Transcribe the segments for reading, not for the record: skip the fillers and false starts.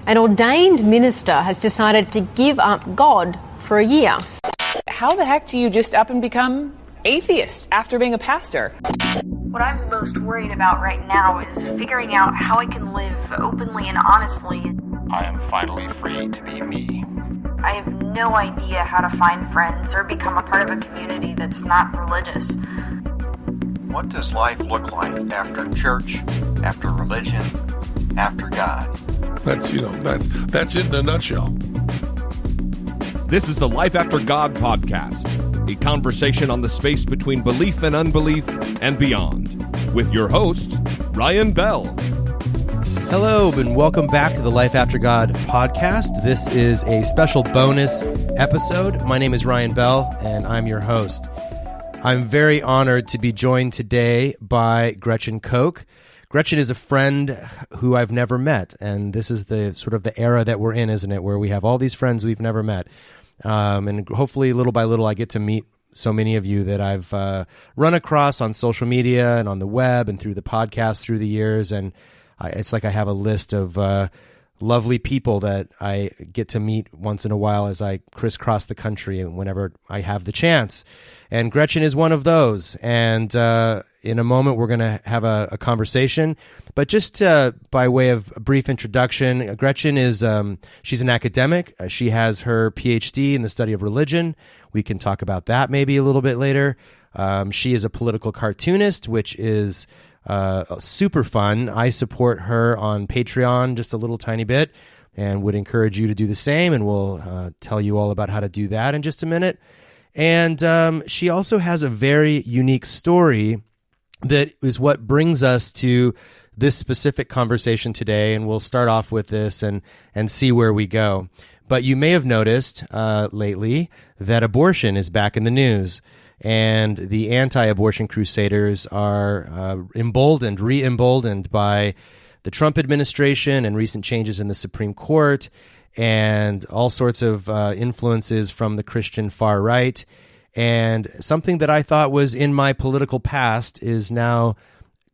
An ordained minister has decided to give up God for a year. How the heck do you just up and become atheist after being a pastor? What I'm most worried about right now is figuring out how I can live openly and honestly. I am finally free to be me. I have no idea how to find friends or become a part of a community that's not religious. What does life look like after church, after religion, after God? That's it in a nutshell. This is the Life After God podcast, a conversation on the space between belief and unbelief and beyond, with your host, Ryan Bell. Hello, and welcome back to the Life After God podcast. This is a special bonus episode. My name is Ryan Bell, and I'm your host. I'm very honored to be joined today by Gretchen Koch. Gretchen is a friend who I've never met, and this is the sort of the era that we're in, isn't it, where we have all these friends we've never met. And hopefully, little by little, I get to meet so many of you that I've run across on social media and on the web and through the podcast through the years, and it's like I have a list of lovely people that I get to meet once in a while as I crisscross the country and whenever I have the chance. And Gretchen is one of those. And in a moment, we're going to have a conversation. But just by way of a brief introduction, Gretchen is she's an academic. She has her PhD in the study of religion. We can talk about that maybe a little bit later. She is a political cartoonist, which is super fun. I support her on Patreon just a little tiny bit and would encourage you to do the same, and we'll tell you all about how to do that in just a minute. And she also has a very unique story that is what brings us to this specific conversation today, and we'll start off with this and see where we go. But you may have noticed lately that abortion is back in the news. And the anti-abortion crusaders are re-emboldened by the Trump administration and recent changes in the Supreme Court and all sorts of influences from the Christian far right. And something that I thought was in my political past is now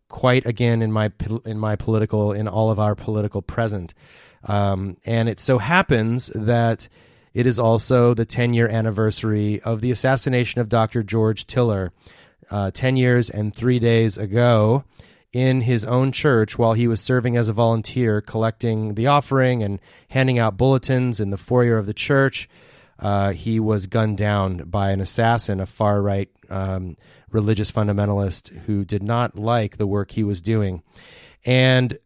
quite again in all of our political present. And it so happens that it is also the 10-year anniversary of the assassination of Dr. George Tiller, 10 years and 3 days ago in his own church while he was serving as a volunteer collecting the offering and handing out bulletins in the foyer of the church. He was gunned down by an assassin, a far-right religious fundamentalist who did not like the work he was doing. And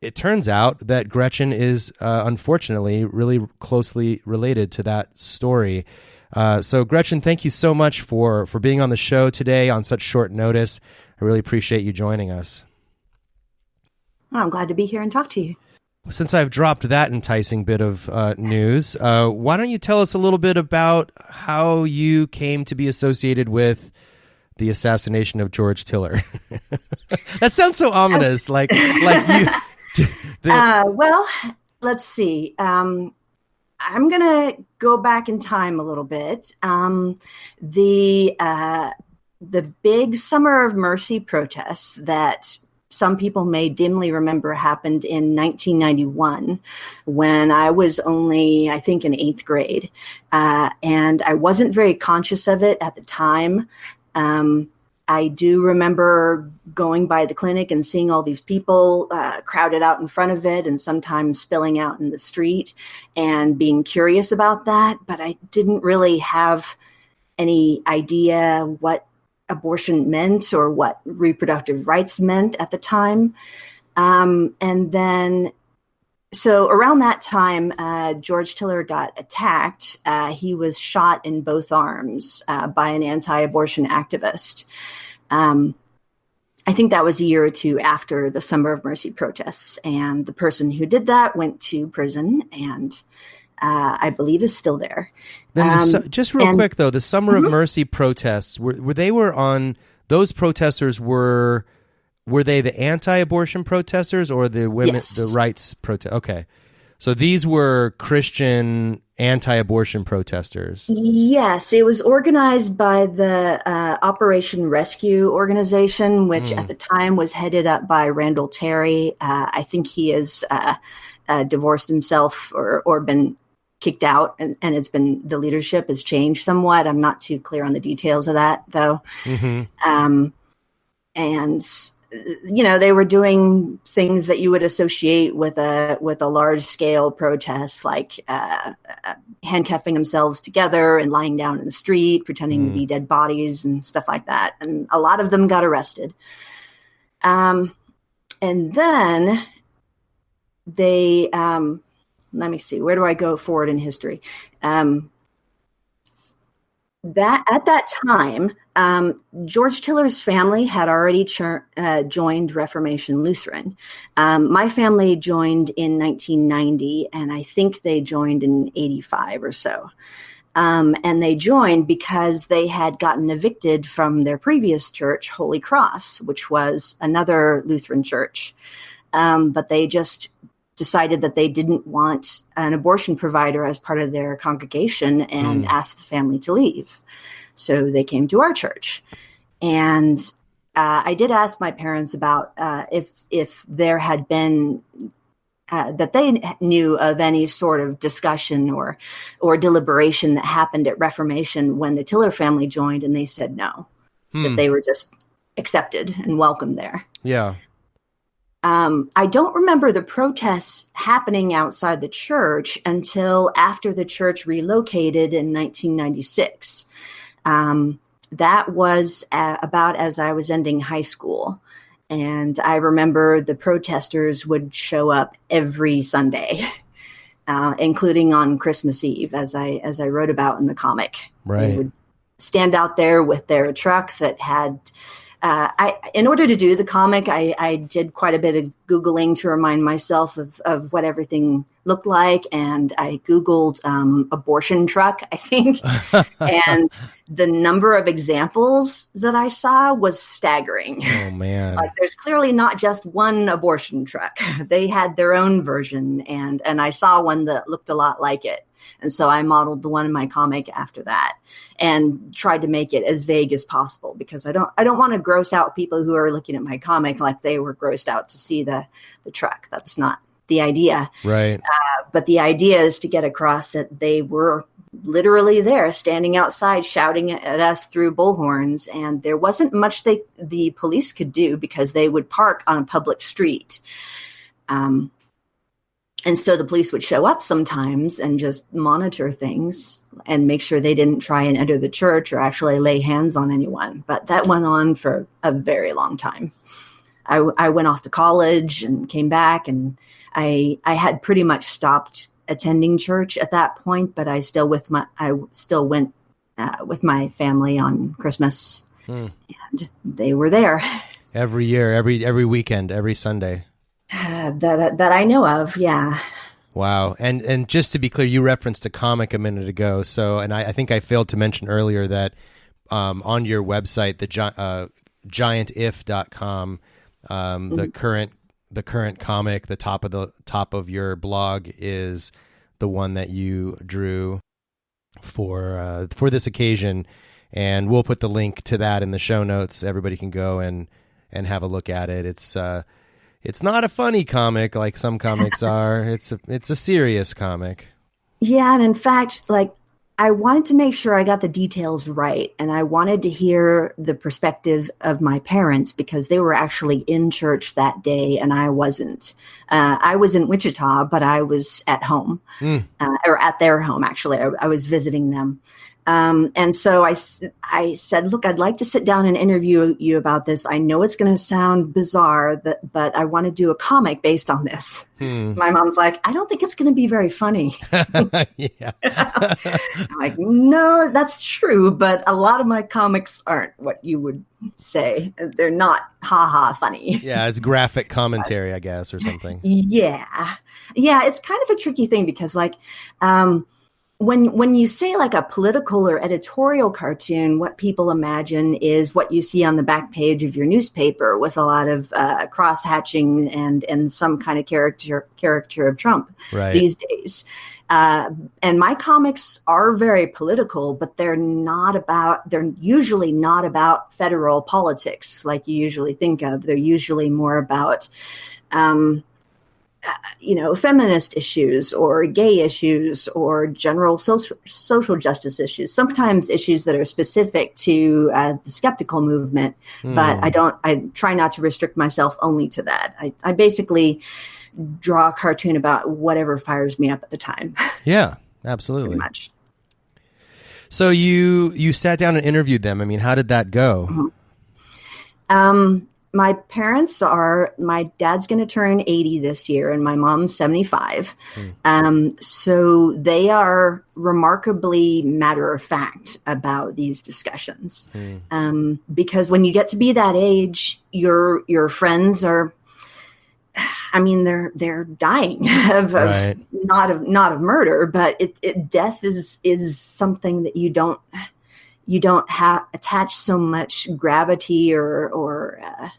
it turns out that Gretchen is, unfortunately, really closely related to that story. So, Gretchen, thank you so much for being on the show today on such short notice. I really appreciate you joining us. I'm glad to be here and talk to you. Since I've dropped that enticing bit of news, why don't you tell us a little bit about how you came to be associated with the assassination of George Tiller? That sounds so ominous, like you... Well, let's see. I'm going to go back in time a little bit. The big Summer of Mercy protests that some people may dimly remember happened in 1991 when I was only, I think, in 8th grade. And I wasn't very conscious of it at the time. I do remember going by the clinic and seeing all these people crowded out in front of it and sometimes spilling out in the street and being curious about that. But I didn't really have any idea what abortion meant or what reproductive rights meant at the time. And then, so around that time, George Tiller got attacked. He was shot in both arms by an anti-abortion activist. I think that was a year or two after the Summer of Mercy protests, and the person who did that went to prison and I believe is still there. Then just real quick though, the Summer of Mercy protests those protesters were they the anti-abortion protesters or the women, yes. the rights protest? Okay. So these were Christian anti-abortion protesters. Yes, it was organized by the Operation Rescue organization, which at the time was headed up by Randall Terry. I think he has divorced himself or been kicked out, and it's been, the leadership has changed somewhat. I'm not too clear on the details of that, though. And they were doing things that you would associate with a large scale protest, like handcuffing themselves together and lying down in the street, pretending to be dead bodies and stuff like that. And a lot of them got arrested. And then they, let me see, where do I go forward in history? That at that time, George Tiller's family had already joined Reformation Lutheran. My family joined in 1990, and I think they joined in 85 or so. And they joined because they had gotten evicted from their previous church, Holy Cross, which was another Lutheran church. But they just decided that they didn't want an abortion provider as part of their congregation and asked the family to leave. So they came to our church. And I did ask my parents about if there had been that they knew of any sort of discussion or deliberation that happened at Reformation when the Tiller family joined, and they said no, that they were just accepted and welcomed there. Yeah. I don't remember the protests happening outside the church until after the church relocated in 1996. That was about as I was ending high school. And I remember the protesters would show up every Sunday, including on Christmas Eve, as I wrote about in the comic. Right. They would stand out there with their truck that had... in order to do the comic, I did quite a bit of Googling to remind myself of what everything looked like. And I Googled abortion truck, I think. And the number of examples that I saw was staggering. Oh, man. Like, there's clearly not just one abortion truck. They had their own version. And I saw one that looked a lot like it. And so I modeled the one in my comic after that and tried to make it as vague as possible, because I don't want to gross out people who are looking at my comic like they were grossed out to see the truck. That's not the idea. Right. But the idea is to get across that they were literally there standing outside shouting at us through bullhorns. And there wasn't much the police could do because they would park on a public street. And so the police would show up sometimes and just monitor things and make sure they didn't try and enter the church or actually lay hands on anyone. But that went on for a very long time. I went off to college and came back, and I had pretty much stopped attending church at that point, but I still went with my family on Christmas, and they were there every year, every weekend, every Sunday. That I know of, yeah. Wow. And just to be clear, you referenced a comic a minute ago. So, and I think I failed to mention earlier that on your website, the giantif.com, the current comic, the top of your blog is the one that you drew for this occasion, and we'll put the link to that in the show notes. Everybody can go and have a look at it. It's not a funny comic like some comics are. It's a serious comic. Yeah, and in fact, like, I wanted to make sure I got the details right, and I wanted to hear the perspective of my parents because they were actually in church that day, and I wasn't. I was in Wichita, but I was at home, or at their home, actually. I was visiting them. And so I said, look, I'd like to sit down and interview you about this. I know it's going to sound bizarre, but I want to do a comic based on this. My mom's like, I don't think it's going to be very funny. Yeah. I'm like, no, that's true. But a lot of my comics aren't what you would say. They're not ha-ha funny. Yeah, it's graphic commentary, I guess, or something. Yeah. It's kind of a tricky thing because, like, when you say like a political or editorial cartoon, what people imagine is what you see on the back page of your newspaper with a lot of cross-hatching and some kind of caricature of Trump these days. And my comics are very political, but they're usually not about federal politics like you usually think of. They're usually more about feminist issues or gay issues or general social justice issues, sometimes issues that are specific to the skeptical movement. But I try not to restrict myself only to that. I basically draw a cartoon about whatever fires me up at the time. Yeah, absolutely. Pretty much. So you sat down and interviewed them. I mean, how did that go? Mm-hmm. My parents my dad's going to turn 80 this year and my mom's 75. So they are remarkably matter of fact about these discussions. Because when you get to be that age, your friends are, they're dying of not of murder, but death is something that you don't attach so much gravity or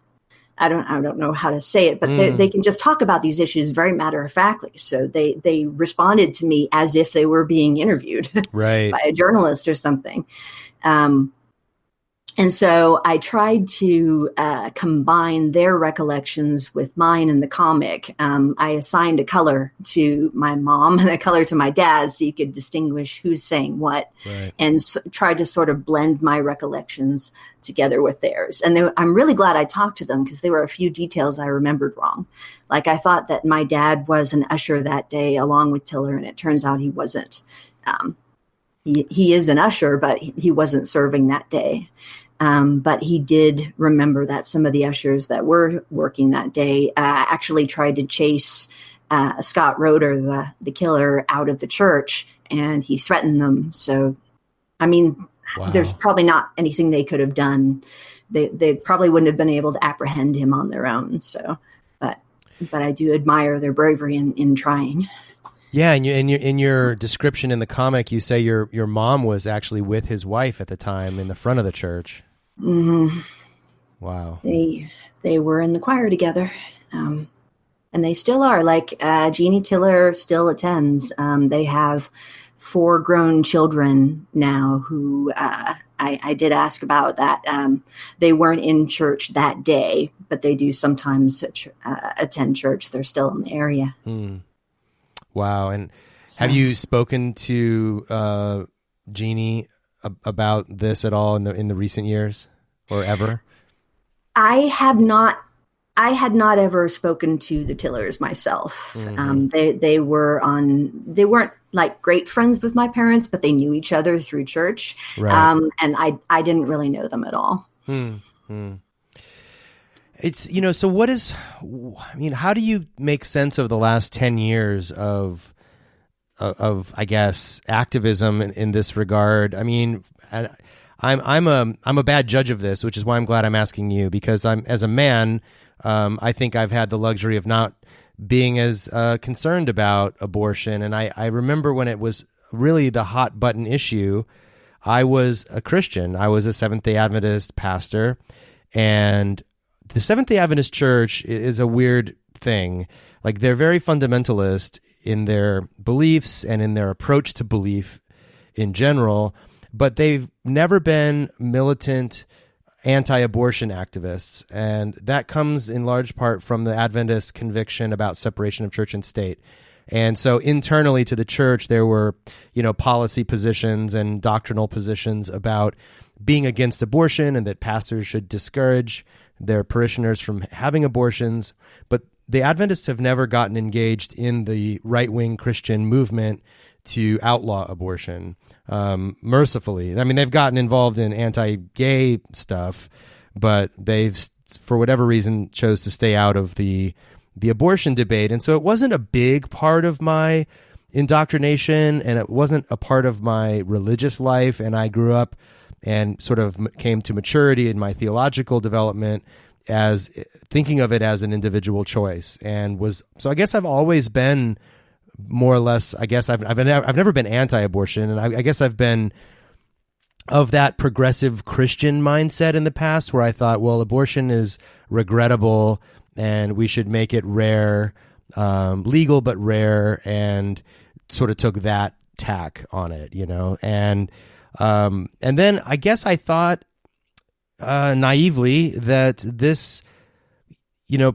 I don't know how to say it, but they can just talk about these issues very matter of factly. So they responded to me as if they were being interviewed by a journalist or something. And so I tried to combine their recollections with mine in the comic. I assigned a color to my mom and a color to my dad so you could distinguish who's saying what, and tried to sort of blend my recollections together with theirs. And I'm really glad I talked to them because there were a few details I remembered wrong. Like I thought that my dad was an usher that day along with Tiller, and it turns out he wasn't. He is an usher, but he wasn't serving that day. But he did remember that some of the ushers that were working that day actually tried to chase Scott Roeder, the killer, out of the church, and he threatened them. So, there's probably not anything they could have done. They probably wouldn't have been able to apprehend him on their own. So, but I do admire their bravery in trying. Yeah, and in your description in the comic, you say your mom was actually with his wife at the time in the front of the church. Mm-hmm. Wow. They were in the choir together, and they still are. Like Jeannie Tiller still attends. They have 4 grown children now who I did ask about that. They weren't in church that day, but they do sometimes attend church. They're still in the area. Wow. And have you spoken to Jeannie about this at all in the recent years or ever? I had not ever spoken to the Tillers myself. They weren't like great friends with my parents, but they knew each other through church. And I didn't really know them at all. It's, so how do you make sense of the last 10 years of I guess, activism in this regard? I mean, I'm a bad judge of this, which is why I'm glad I'm asking you, because as a man, I think I've had the luxury of not being as concerned about abortion. And I remember when it was really the hot button issue, I was a Christian. I was a Seventh-day Adventist pastor, and the Seventh-day Adventist Church is a weird thing. Like, they're very fundamentalist in their beliefs and in their approach to belief in general, but they've never been militant anti-abortion activists. And that comes in large part from the Adventist conviction about separation of church and state. And so internally to the church, there were, policy positions and doctrinal positions about being against abortion and that pastors should discourage their parishioners from having abortions. But the Adventists have never gotten engaged in the right-wing Christian movement to outlaw abortion, mercifully. I mean, they've gotten involved in anti-gay stuff, but they've, for whatever reason, chose to stay out of the abortion debate. And so it wasn't a big part of my indoctrination, and it wasn't a part of my religious life. And I grew up and sort of came to maturity in my theological development as thinking of it as an individual choice, and so I guess I've always been more or less, I guess I've never been anti-abortion, and I guess I've been of that progressive Christian mindset in the past, where I thought, well, abortion is regrettable and we should make it rare, legal but rare, and sort of took that tack on it, and then I guess I thought naively that this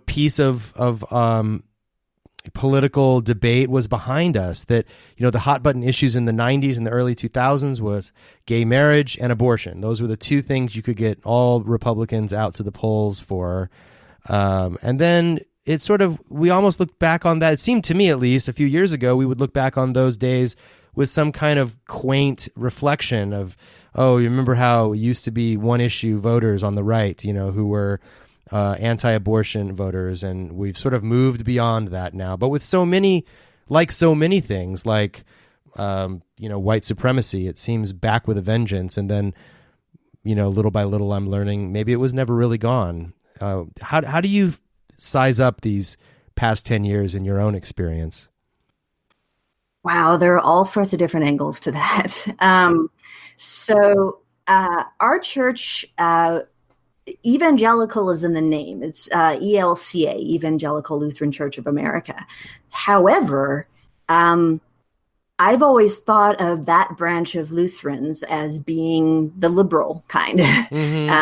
piece of political debate was behind us, that the hot button issues in the 90s and the early 2000s was gay marriage and abortion. Those were the two things you could get all Republicans out to the polls for, and then it sort of, we almost looked back on that. It seemed to me, at least a few years ago, we would look back on those days with some kind of quaint reflection of, oh, you remember how it used to be one issue voters on the right, who were anti-abortion voters, and we've sort of moved beyond that now. But with so many things, like white supremacy, it seems back with a vengeance. And then little by little, I'm learning maybe it was never really gone. How do you size up these past 10 years in your own experience? Wow, there are all sorts of different angles to that. So our church, evangelical is in the name. It's ELCA, Evangelical Lutheran Church of America. However, I've always thought of that branch of Lutherans as being the liberal kind. Mm-hmm.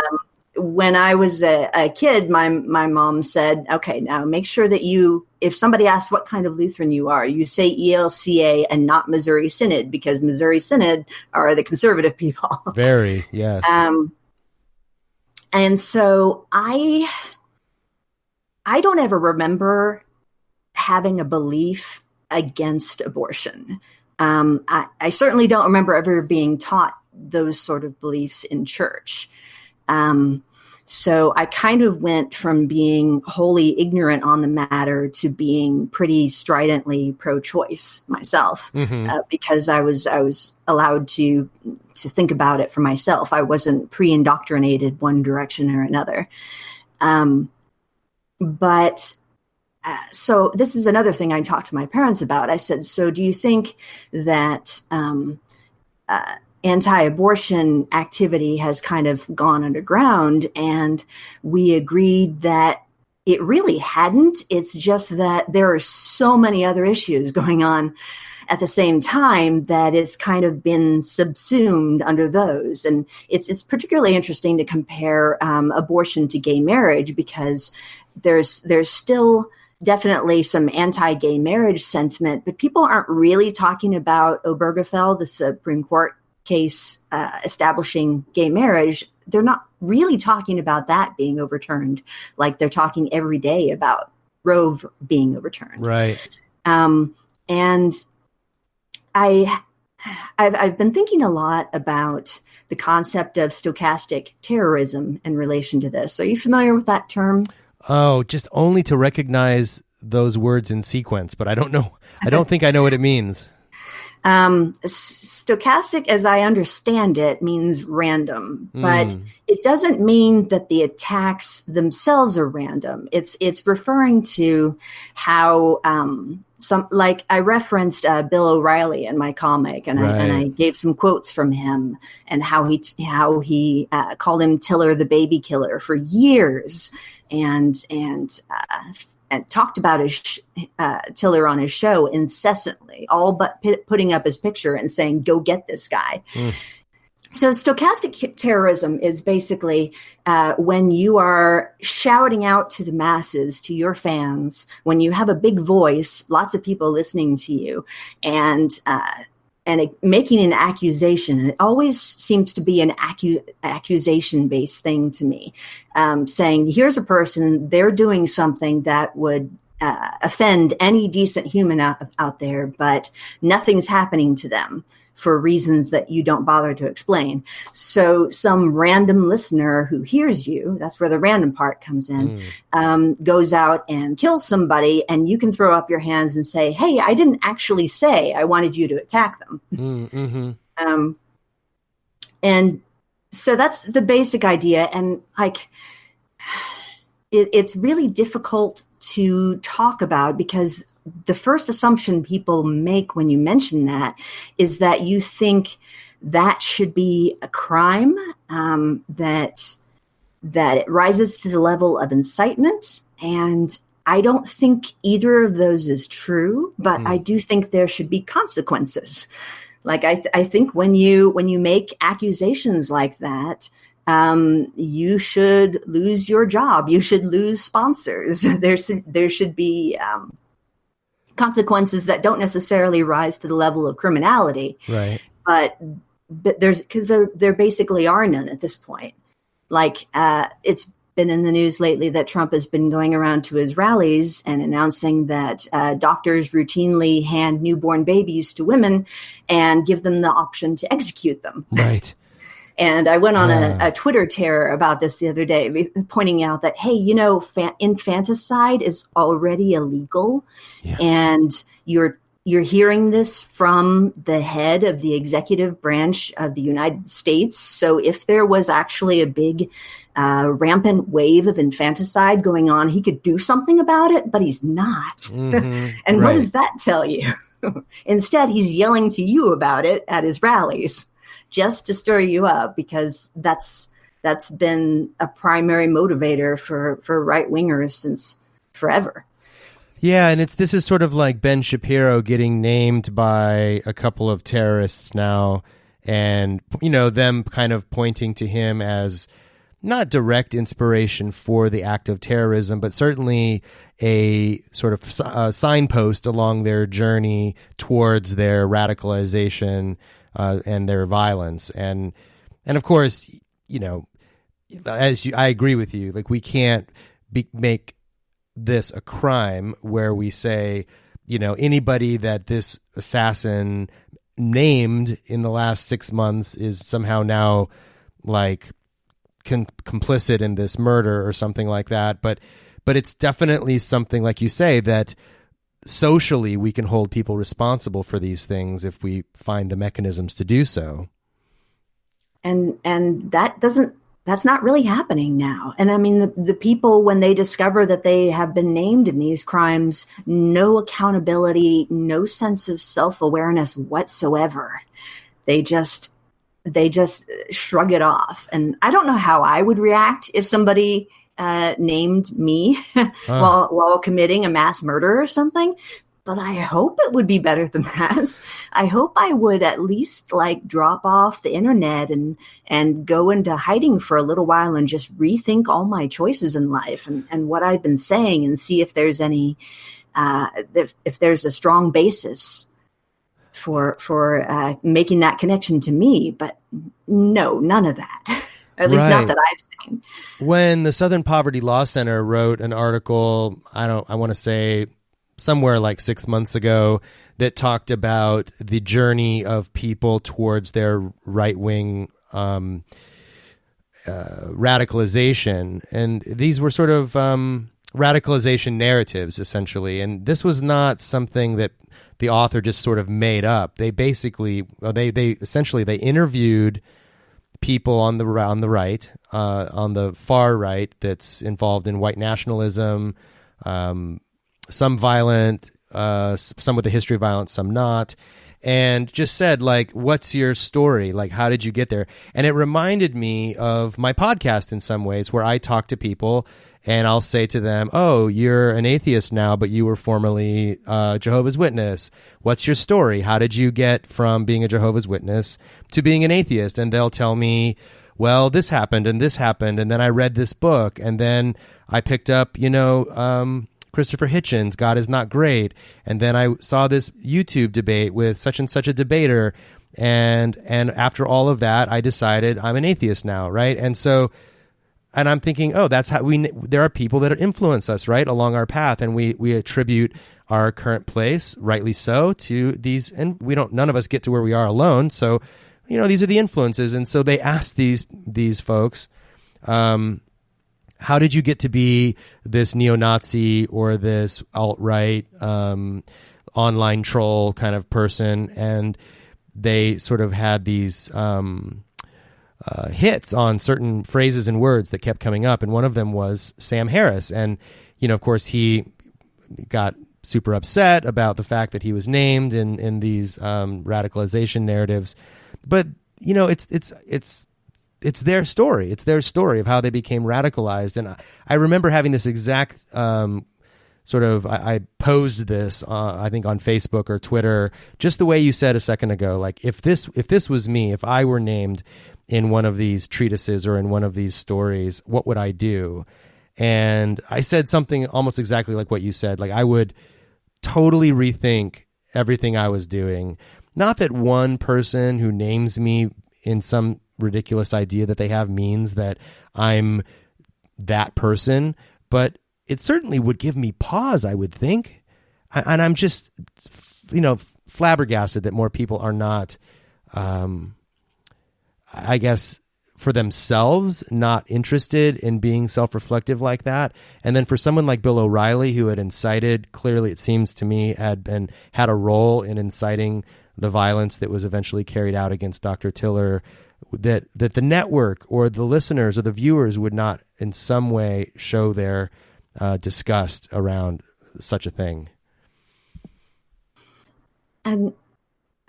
When I was a kid, my mom said, okay, now make sure that if somebody asks what kind of Lutheran you are, you say ELCA and not Missouri Synod, because Missouri Synod are the conservative people. Very, yes. And so I don't ever remember having a belief against abortion. I certainly don't remember ever being taught those sort of beliefs in church. So I kind of went from being wholly ignorant on the matter to being pretty stridently pro-choice myself, because I was allowed to think about it for myself. I wasn't pre-indoctrinated one direction or another. So this is another thing I talked to my parents about. I said, so do you think that anti-abortion activity has kind of gone underground? And we agreed that it really hadn't. It's just that there are so many other issues going on at the same time that it's kind of been subsumed under those. And it's particularly interesting to compare abortion to gay marriage, because there's still definitely some anti-gay marriage sentiment, but people aren't really talking about Obergefell, the Supreme Court case establishing gay marriage. They're not really talking about that being overturned like they're talking every day about Roe being overturned. Right. And I've been thinking a lot about the concept of stochastic terrorism in relation to this. Are you familiar with that term? Oh, just only to recognize those words in sequence, but I don't know. I don't think I know what it means. Stochastic, as I understand it, means random, but it doesn't mean that the attacks themselves are random. It's referring to how like I referenced Bill O'Reilly in my comic, and I gave some quotes from him, and how he called him Tiller the baby killer for years, and talked about his Tiller on his show incessantly, all but putting up his picture and saying, go get this guy. So stochastic terrorism is basically when you are shouting out to the masses, to your fans, when you have a big voice, lots of people listening to you, and making an accusation. And it always seems to be an accusation-based thing to me, saying, here's a person, they're doing something that would offend any decent human out there, but nothing's happening to them for reasons that you don't bother to explain. So some random listener who hears you, that's where the random part comes in, goes out and kills somebody, and you can throw up your hands and say, hey, I didn't actually say I wanted you to attack them. And so that's the basic idea. And like, it's really difficult to talk about, because the first assumption people make when you mention that is that you think that should be a crime, that it rises to the level of incitement. And I don't think either of those is true, but I do think there should be consequences. Like I think when you make accusations like that, you should lose your job. You should lose sponsors. There should be consequences that don't necessarily rise to the level of criminality. Right. But because there basically are none at this point. Like it's been in the news lately that Trump has been going around to his rallies and announcing that doctors routinely hand newborn babies to women and give them the option to execute them. Right. And I went on a Twitter tear about this the other day, pointing out that, hey, infanticide is already illegal. Yeah. And you're hearing this from the head of the executive branch of the United States. So if there was actually a big rampant wave of infanticide going on, he could do something about it, but he's not. Mm-hmm. And what does that tell you? Instead, he's yelling to you about it at his rallies just to stir you up, because that's been a primary motivator for right-wingers since forever. Yeah, and this is sort of like Ben Shapiro getting named by a couple of terrorists now, and them kind of pointing to him as not direct inspiration for the act of terrorism, but certainly a sort of signpost along their journey towards their radicalization and their violence. And of course, I agree with you. Like, we can't make this a crime where we say, anybody that this assassin named in the last 6 months is somehow now like complicit in this murder or something like that. But it's definitely something, like you say, that socially we can hold people responsible for these things if we find the mechanisms to do so. And that's not really happening now. And I mean, the people, when they discover that they have been named in these crimes, no accountability, no sense of self-awareness whatsoever. They just shrug it off. And I don't know how I would react if somebody named me while committing a mass murder or something. But I hope it would be better than that. I hope I would at least drop off the internet and go into hiding for a little while and just rethink all my choices in life and what I've been saying, and see if there's any if there's a strong basis for making that connection to me. But no, none of that. At least not that I've seen. When the Southern Poverty Law Center wrote an article, I want to say somewhere like 6 months ago, that talked about the journey of people towards their right-wing radicalization. And these were sort of radicalization narratives, essentially. And this was not something that the author just sort of made up. They basically, they interviewed people on the right, on the far right, that's involved in white nationalism, some violent, some with a history of violence, some not, and just said, what's your story? How did you get there? And it reminded me of my podcast in some ways, where I talk to people and I'll say to them, oh, you're an atheist now, but you were formerly Jehovah's Witness. What's your story? How did you get from being a Jehovah's Witness to being an atheist? And they'll tell me, well, this happened, and then I read this book, and then I picked up, Christopher Hitchens, God is Not Great. And then I saw this YouTube debate with such and such a debater. And after all of that, I decided I'm an atheist now, right? And I'm thinking, oh, that's how there are people that influence us, right, along our path. And we attribute our current place, rightly so, to these, and none of us get to where we are alone. So, these are the influences. And so they asked these folks, how did you get to be this neo-Nazi or this alt-right online troll kind of person? And they sort of had these hits on certain phrases and words that kept coming up. And one of them was Sam Harris. And, of course, he got super upset about the fact that he was named in these radicalization narratives. But it's their story. It's their story of how they became radicalized. And I remember having this exact I posed this, I think on Facebook or Twitter, just the way you said a second ago. Like if this was me, if I were named in one of these treatises or in one of these stories, what would I do? And I said something almost exactly like what you said. Like I would totally rethink everything I was doing. Not that one person who names me in some ridiculous idea that they have means that I'm that person, but it certainly would give me pause, I would think. And I'm just, flabbergasted that more people are not, I guess, for themselves, not interested in being self-reflective like that. And then for someone like Bill O'Reilly, who had incited, clearly it seems to me, had a role in inciting the violence that was eventually carried out against Dr. Tiller, that the network or the listeners or the viewers would not in some way show their disgust around such a thing. And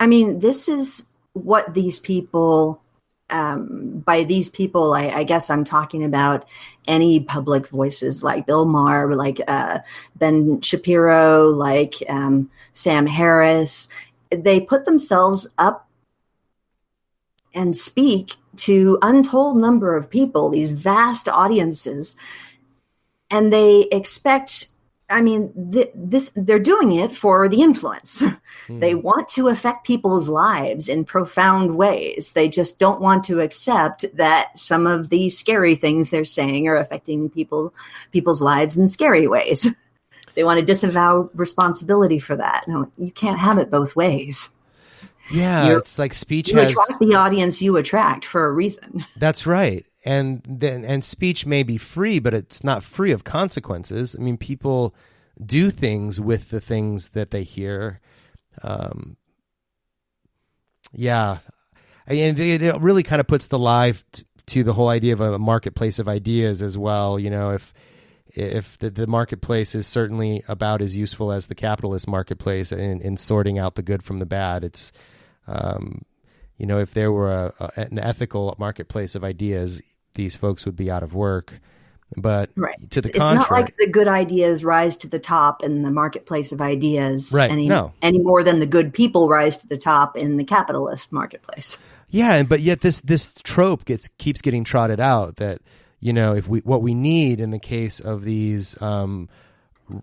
I mean, this is what these people, by these people, I guess I'm talking about any public voices like Bill Maher, like Ben Shapiro, like Sam Harris. They put themselves up and speak to untold number of people, these vast audiences, and they expect, they're doing it for the influence. They want to affect people's lives in profound ways. They just don't want to accept that some of the scary things they're saying are affecting people's lives in scary ways. They want to disavow responsibility for that. No, you can't have it both ways. Yeah, it's like speech you attract the audience you attract for a reason. That's right. And speech may be free, but it's not free of consequences. I mean, people do things with the things that they hear. And it really kind of puts the lie to the whole idea of a marketplace of ideas as well. If the marketplace is certainly about as useful as the capitalist marketplace in sorting out the good from the bad, it's if there were an ethical marketplace of ideas, these folks would be out of work. But to the contrary, it's not like the good ideas rise to the top in the marketplace of ideas any more than the good people rise to the top in the capitalist marketplace. Yeah, but yet this trope keeps getting trotted out that what we need in the case of these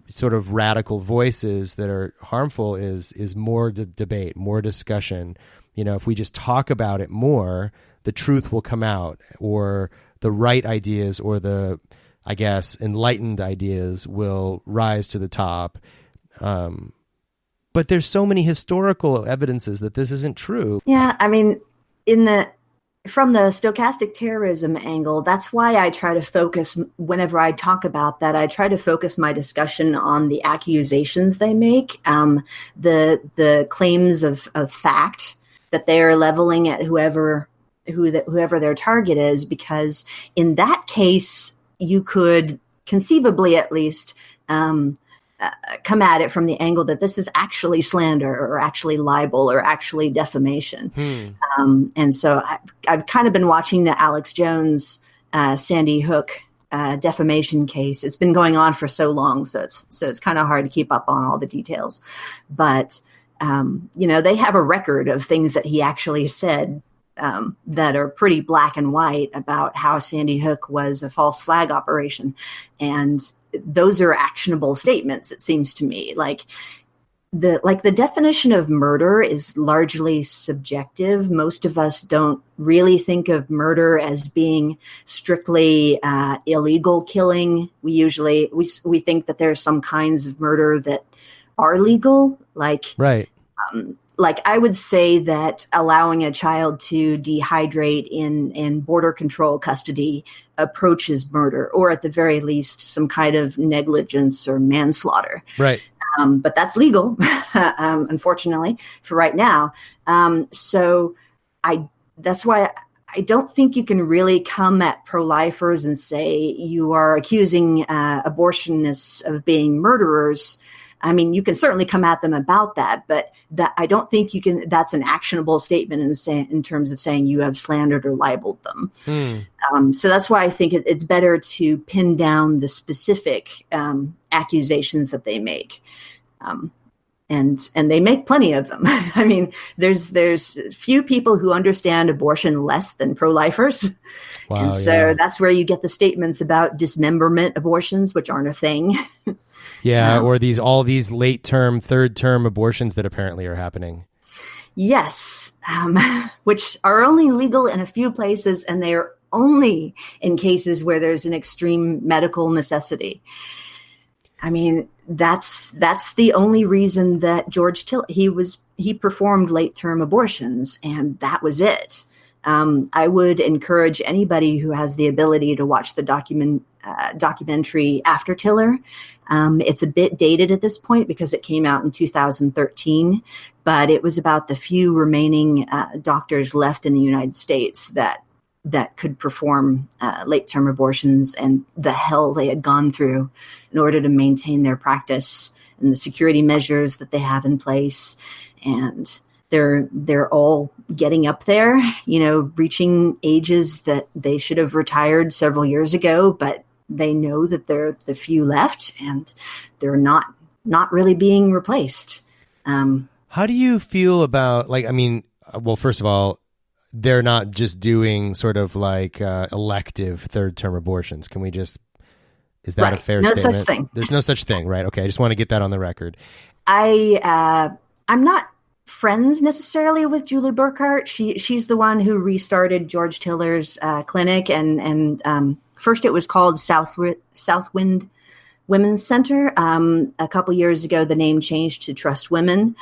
sort of radical voices that are harmful is more debate, more discussion. If we just talk about it more, the truth will come out, or the right ideas or the, I guess, enlightened ideas will rise to the top. But there's so many historical evidences that this isn't true. Yeah, I mean, from the stochastic terrorism angle, that's why I try to focus, whenever I talk about that, I try to focus my discussion on the accusations they make, the claims of fact that they are leveling at whoever their target is, because in that case, you could conceivably at least come at it from the angle that this is actually slander or actually libel or actually defamation. And so I've kind of been watching the Alex Jones, Sandy Hook defamation case. It's been going on for so long, so it's kind of hard to keep up on all the details. But they have a record of things that he actually said that are pretty black and white about how Sandy Hook was a false flag operation. And those are actionable statements, it seems to me. Like the definition of murder is largely subjective. Most of us don't really think of murder as being strictly illegal killing. We think that there's some kinds of murder that are legal, like right. Like I would say that allowing a child to dehydrate in border control custody approaches murder, or at the very least some kind of negligence or manslaughter. Right. But that's legal, unfortunately, for right now. So that's why I don't think you can really come at pro-lifers and say you are accusing abortionists of being murderers. I mean, you can certainly come at them about that, but that I don't think you can. That's an actionable statement in terms of saying you have slandered or libeled them. So that's why I think it's better to pin down the specific accusations that they make, and they make plenty of them. I mean, there's few people who understand abortion less than pro-lifers, and so that's where you get the statements about dismemberment abortions, which aren't a thing. Yeah, or all these late-term, third-term abortions that apparently are happening. Yes, which are only legal in a few places, and they are only in cases where there's an extreme medical necessity. I mean, that's the only reason that George he performed late-term abortions, and that was it. I would encourage anybody who has the ability to watch the documentary After Tiller. It's a bit dated at this point because it came out in 2013, but it was about the few remaining doctors left in the United States that could perform late-term abortions, and the hell they had gone through in order to maintain their practice and the security measures that they have in place. And they're all getting up there, reaching ages that they should have retired several years ago, but they know that they're the few left, and they're not really being replaced. How do you feel about, well, first of all, they're not just doing sort of like elective third-term abortions. Is that a fair statement? No such thing. There's no such thing, right? Okay, I just want to get that on the record. I'm not friends necessarily with Julie Burkhart. She's the one who restarted George Tiller's clinic, and first it was called Southwind Women's Center. A couple years ago, the name changed to Trust Women.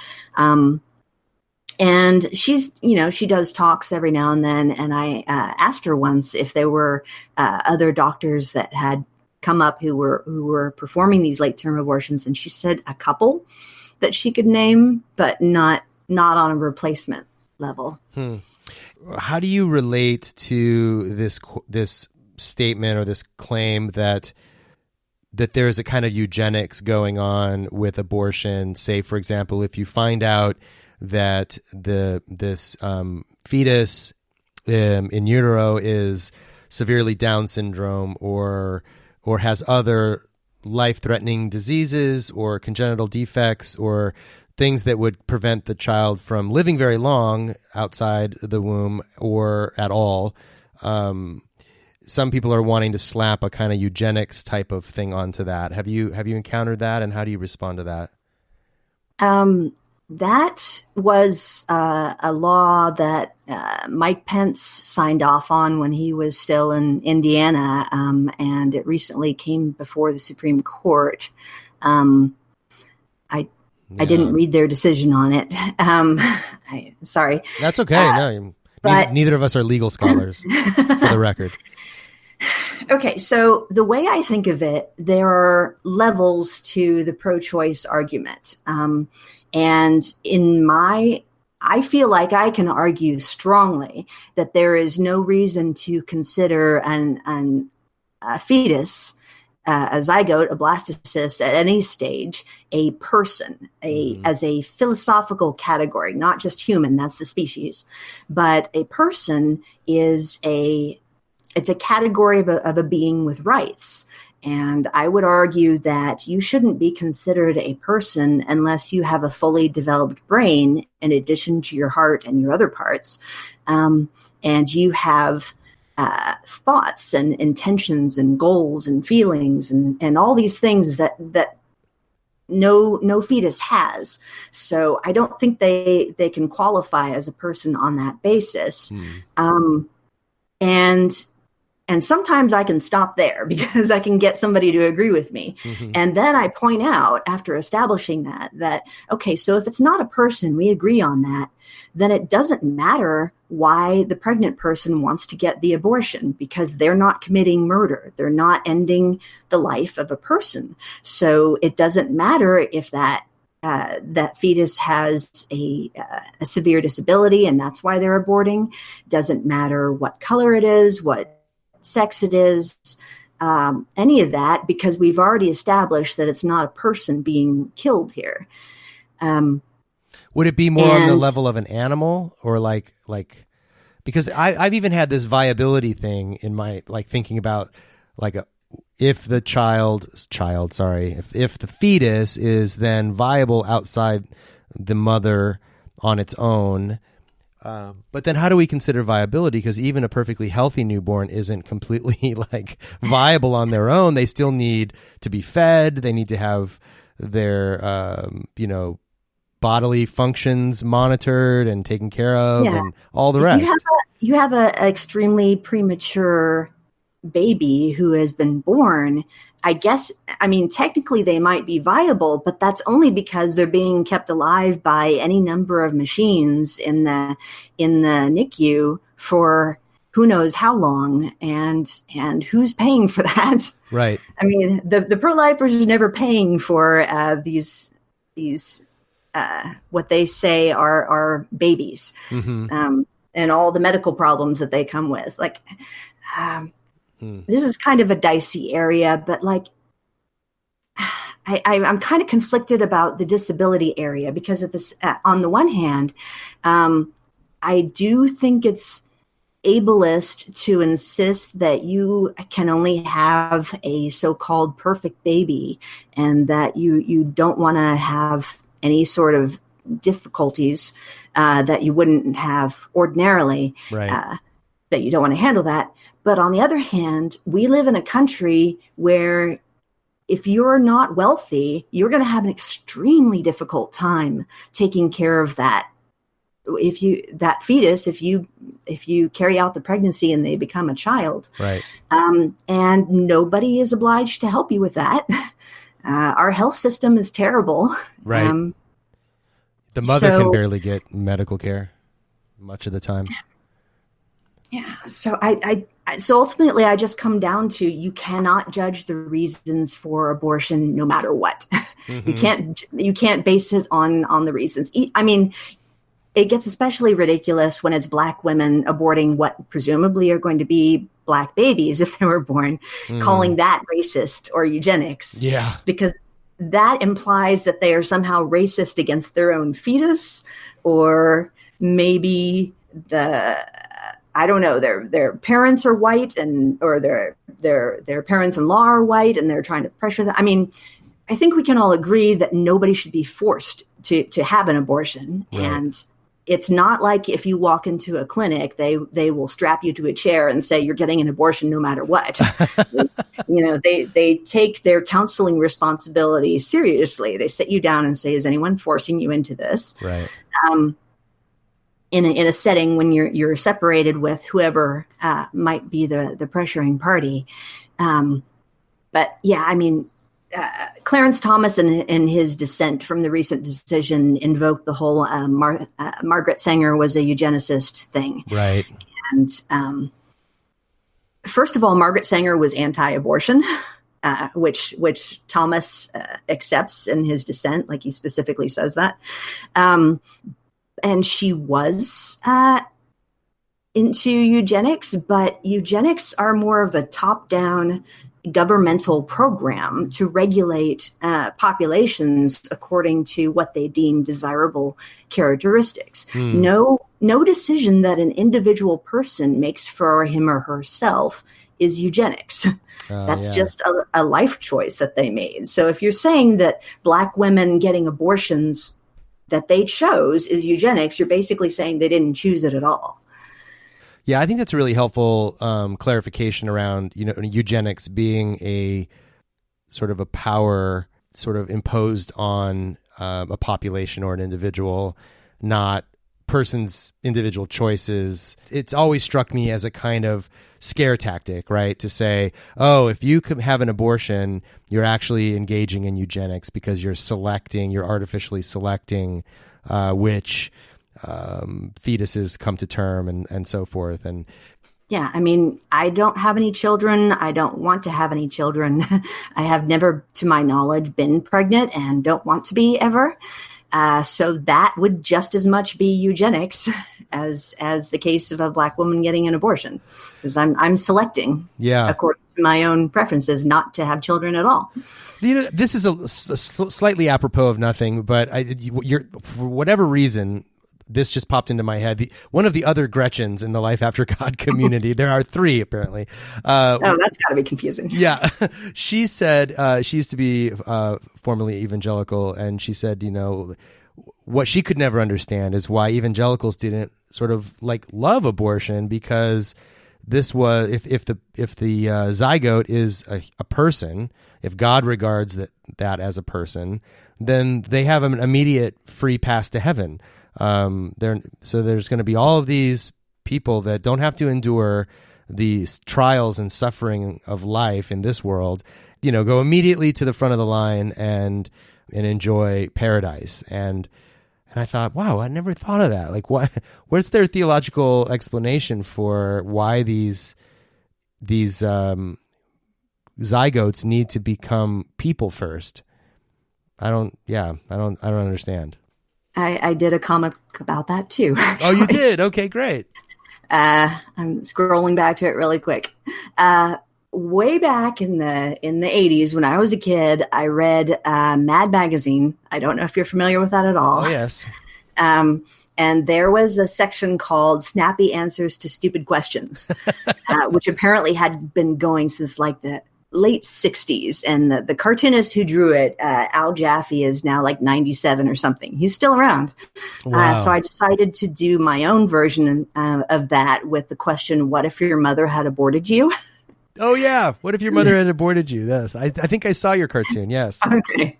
And she does talks every now and then. And I asked her once if there were other doctors that had come up who were performing these late-term abortions. And she said a couple that she could name, but not on a replacement level. How do you relate to this statement or this claim that there is a kind of eugenics going on with abortion? Say, for example, if you find out that this fetus in utero is severely Down syndrome or has other life-threatening diseases or congenital defects or things that would prevent the child from living very long outside the womb or at all. Some people are wanting to slap a kind of eugenics type of thing onto that. Have you encountered that, and how do you respond to that? That was a law that Mike Pence signed off on when he was still in Indiana, and it recently came before the Supreme Court. I didn't read their decision on it. Sorry. That's okay. Neither of us are legal scholars, for the record. Okay, so the way I think of it, there are levels to the pro-choice argument. And I feel like I can argue strongly that there is no reason to consider a fetus, a zygote, a blastocyst at any stage, a person, as a philosophical category, not just human, that's the species, but a person is it's a category of a being with rights. And I would argue that you shouldn't be considered a person unless you have a fully developed brain in addition to your heart and your other parts. And you have thoughts and intentions and goals and feelings and all these things that no fetus has. So I don't think they can qualify as a person on that basis. And sometimes I can stop there because I can get somebody to agree with me. Mm-hmm. And then I point out after establishing that, okay, so if it's not a person, we agree on that, then it doesn't matter why the pregnant person wants to get the abortion because they're not committing murder. They're not ending the life of a person. So it doesn't matter if that fetus has a severe disability and that's why they're aborting. Doesn't matter what color it is, what sex it is. any of that because we've already established that it's not a person being killed here. Would it be more on the level of an animal or like because I've even had this viability thing in my thinking about if the if the fetus is then viable outside the mother on its own. But then how do we consider viability? Because even a perfectly healthy newborn isn't completely viable on their own. They still need to be fed. They need to have their, bodily functions monitored and taken care of and all the rest. You have an extremely premature baby who has been born. Technically they might be viable, but that's only because they're being kept alive by any number of machines in the NICU for who knows how long, and who's paying for that? Right. I mean, the pro-lifers are never paying for these what they say are babies, and all the medical problems that they come with. This is kind of a dicey area, but I'm kind of conflicted about the disability area because of this. On the one hand, I do think it's ableist to insist that you can only have a so-called perfect baby and that you don't want to have any sort of difficulties that you wouldn't have ordinarily, right. That you don't want to handle that. But on the other hand, we live in a country where if you're not wealthy, you're going to have an extremely difficult time taking care of that fetus, if you carry out the pregnancy and they become a child. Right. And nobody is obliged to help you with that. Our health system is terrible. Right. The mother can barely get medical care much of the time. Yeah. So so ultimately I just come down to, you cannot judge the reasons for abortion no matter what. Mm-hmm. You can't base it on the reasons. I mean, it gets especially ridiculous when it's Black women aborting what presumably are going to be Black babies if they were born, calling that racist or eugenics. Yeah. Because that implies that they are somehow racist against their own fetus, or maybe I don't know, their parents are white or their parents-in-law are white and they're trying to pressure them. I mean, I think we can all agree that nobody should be forced to have an abortion. Right. And it's not like if you walk into a clinic, they will strap you to a chair and say you're getting an abortion no matter what. They take their counseling responsibility seriously. They sit you down and say, is anyone forcing you into this? Right. In a setting when you're separated with whoever might be the pressuring party. But yeah, I mean, Clarence Thomas in his dissent from the recent decision invoked the whole Margaret Sanger was a eugenicist thing. Right. And first of all, Margaret Sanger was anti-abortion, which Thomas accepts in his dissent, like he specifically says that. And she was into eugenics, but eugenics are more of a top-down governmental program to regulate populations according to what they deem desirable characteristics. No decision that an individual person makes for him or herself is eugenics. That's just a life choice that they made. So if you're saying that Black women getting abortions that they chose is eugenics, you're basically saying they didn't choose it at all. Yeah, I think that's a really helpful clarification around, eugenics being a sort of a power sort of imposed on a population or an individual, not person's individual choices. It's always struck me as a kind of scare tactic, right? To say, oh, if you could have an abortion, you're actually engaging in eugenics because you're artificially selecting which fetuses come to term and so forth. And yeah, I mean, I don't have any children. I don't want to have any children. I have never, to my knowledge, been pregnant and don't want to be ever. So that would just as much be eugenics. as the case of a Black woman getting an abortion, because I'm selecting, according to my own preferences, not to have children at all. This is a slightly apropos of nothing, but for whatever reason, this just popped into my head. One of the other Gretchens in the Life After God community, there are 3 apparently. That's got to be confusing. Yeah. She said, she used to be formerly evangelical, and she said, what she could never understand is why evangelicals didn't sort of like love abortion, because this was, if the zygote is a person, if God regards that as a person, then they have an immediate free pass to heaven. So there's going to be all of these people that don't have to endure these trials and suffering of life in this world, go immediately to the front of the line and enjoy paradise. And I thought, wow, I never thought of that. Like, what's their theological explanation for why these zygotes need to become people first? I don't understand. I did a comic about that too. Actually. Oh, you did? Okay, great. I'm scrolling back to it really quick. Way back in the 80s, when I was a kid, I read Mad Magazine. I don't know if you're familiar with that at all. Oh, yes. And there was a section called Snappy Answers to Stupid Questions, which apparently had been going since like the late 60s. And the cartoonist who drew it, Al Jaffe, is now like 97 or something. He's still around. Wow. So I decided to do my own version of that with the question, what if your mother had aborted you? Oh, yeah. What if your mother had aborted you? Yes. I think I saw your cartoon. Yes. Okay.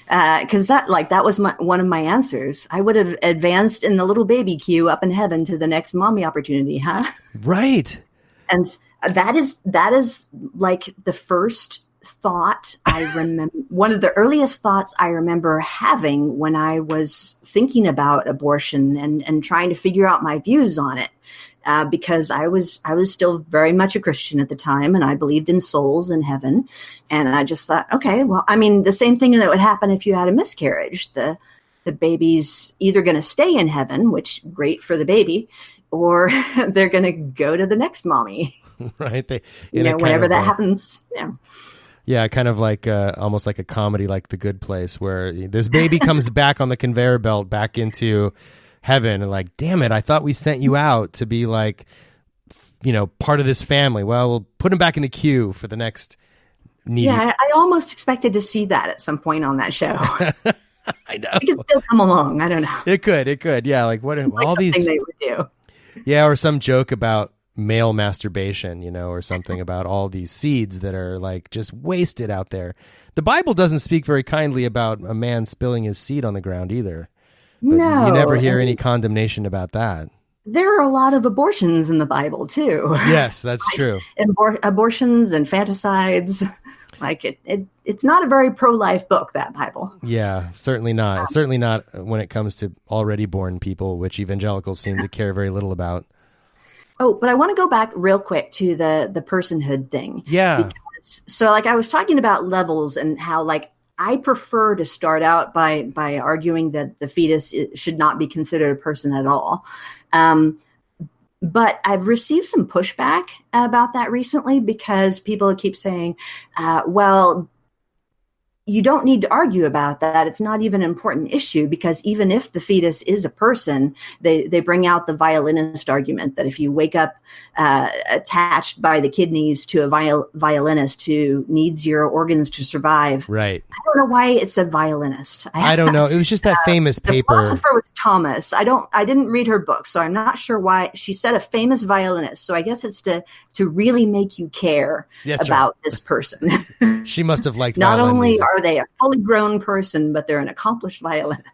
Because that was one of my answers. I would have advanced in the little baby queue up in heaven to the next mommy opportunity, huh? Right. And that is like the first thought I remember. One of the earliest thoughts I remember having when I was thinking about abortion and trying to figure out my views on it. Because I was still very much a Christian at the time, and I believed in souls and heaven. And I just thought, okay, well, I mean, the same thing that would happen if you had a miscarriage. The baby's either going to stay in heaven, which great for the baby, or they're going to go to the next mommy. Right. Whenever that happens. Yeah. Yeah, kind of like almost like a comedy, like The Good Place, where this baby comes back on the conveyor belt back into heaven, and like, damn it, I thought we sent you out to be like, part of this family. Well, we'll put him back in the queue for the next needy. Yeah, I almost expected to see that at some point on that show. I know. It could still come along. I don't know. It could. Yeah, like what like all these they would do. Yeah, or some joke about male masturbation, or something about all these seeds that are like just wasted out there. The Bible doesn't speak very kindly about a man spilling his seed on the ground either. But no. You never hear any condemnation about that. There are a lot of abortions in the Bible, too. Yes, that's true. Abortions and fanticides. Like, it's not a very pro-life book, that Bible. Yeah, certainly not. Certainly not when it comes to already born people, which evangelicals seem to care very little about. Oh, but I want to go back real quick to the personhood thing. Yeah. So, like, I was talking about levels and how, like, I prefer to start out by arguing that the fetus should not be considered a person at all. But I've received some pushback about that recently because people keep saying, well, you don't need to argue about that. It's not even an important issue because even if the fetus is a person, they bring out the violinist argument that if you wake up attached by the kidneys to a violinist who needs your organs to survive. Right. I don't know why it said violinist. I don't know. It was just that famous paper. The philosopher was Thomas. I didn't read her book, so I'm not sure why she said a famous violinist. So I guess it's to really make you care about this person. She must have liked not violin only music. Are they a fully grown person, but they're an accomplished violinist.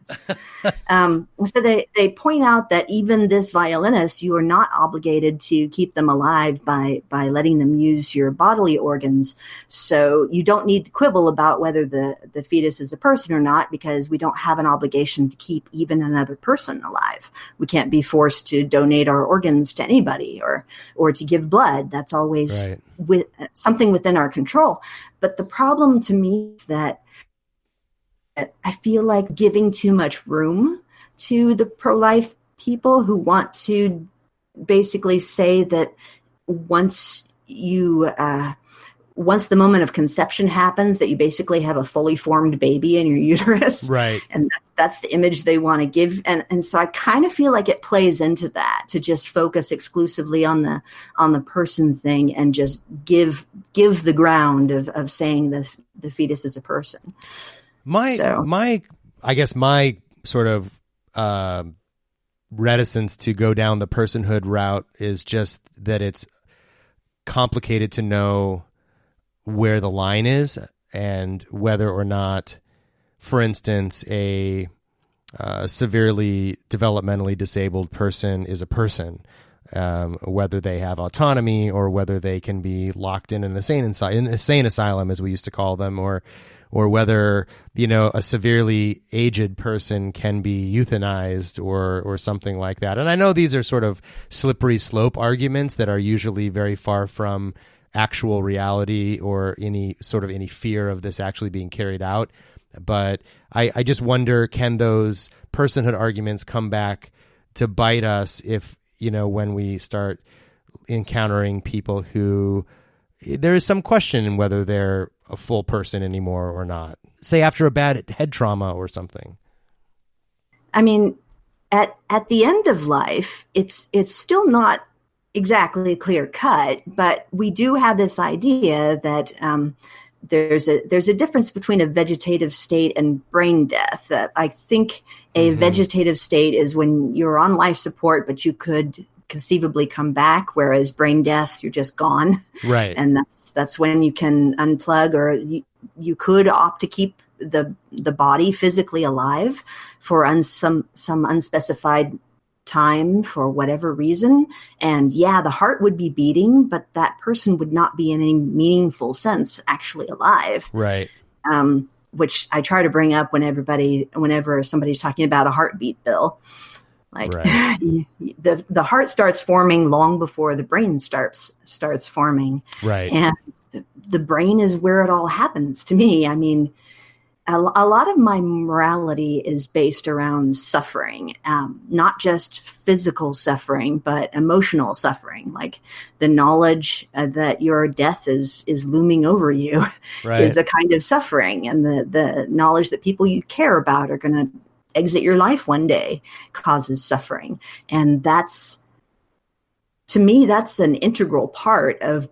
So they point out that even this violinist, you are not obligated to keep them alive by letting them use your bodily organs. So you don't need to quibble about whether the fetus is a person or not, because we don't have an obligation to keep even another person alive. We can't be forced to donate our organs to anybody or to give blood. That's always with something within our control. But the problem to me is that I feel like giving too much room to the pro-life people who want to basically say that once the moment of conception happens, that you basically have a fully formed baby in your uterus. Right. And that's the image they want to give. And so I kind of feel like it plays into that, to just focus exclusively on the person thing and just give the ground of saying the fetus is a person. My sort of reticence to go down the personhood route is just that it's complicated to know where the line is and whether or not, for instance, a severely developmentally disabled person is a person, whether they have autonomy or whether they can be locked in an insane asylum, as we used to call them, or whether, a severely aged person can be euthanized or something like that. And I know these are sort of slippery slope arguments that are usually very far from actual reality or any fear of this actually being carried out. But I just wonder, can those personhood arguments come back to bite us if, when we start encountering people who there is some question in whether they're a full person anymore or not, say after a bad head trauma or something? I mean, at the end of life, it's still not exactly clear cut, but we do have this idea that there's a difference between a vegetative state and brain death. I think a vegetative state is when you're on life support, but you could conceivably come back, whereas brain death, you're just gone. Right. And that's when you can unplug, or you could opt to keep the body physically alive for some unspecified time for whatever reason. And yeah, the heart would be beating, but that person would not be in any meaningful sense actually alive. Right. Which I try to bring up whenever somebody's talking about a heartbeat bill. Like, right. the heart starts forming long before the brain starts forming. Right. And the brain is where it all happens to me. I mean, a lot of my morality is based around suffering, not just physical suffering, but emotional suffering. Like the knowledge that your death is looming over you is a kind of suffering. And the knowledge that people you care about are going to exit your life one day causes suffering. And to me, that's an integral part of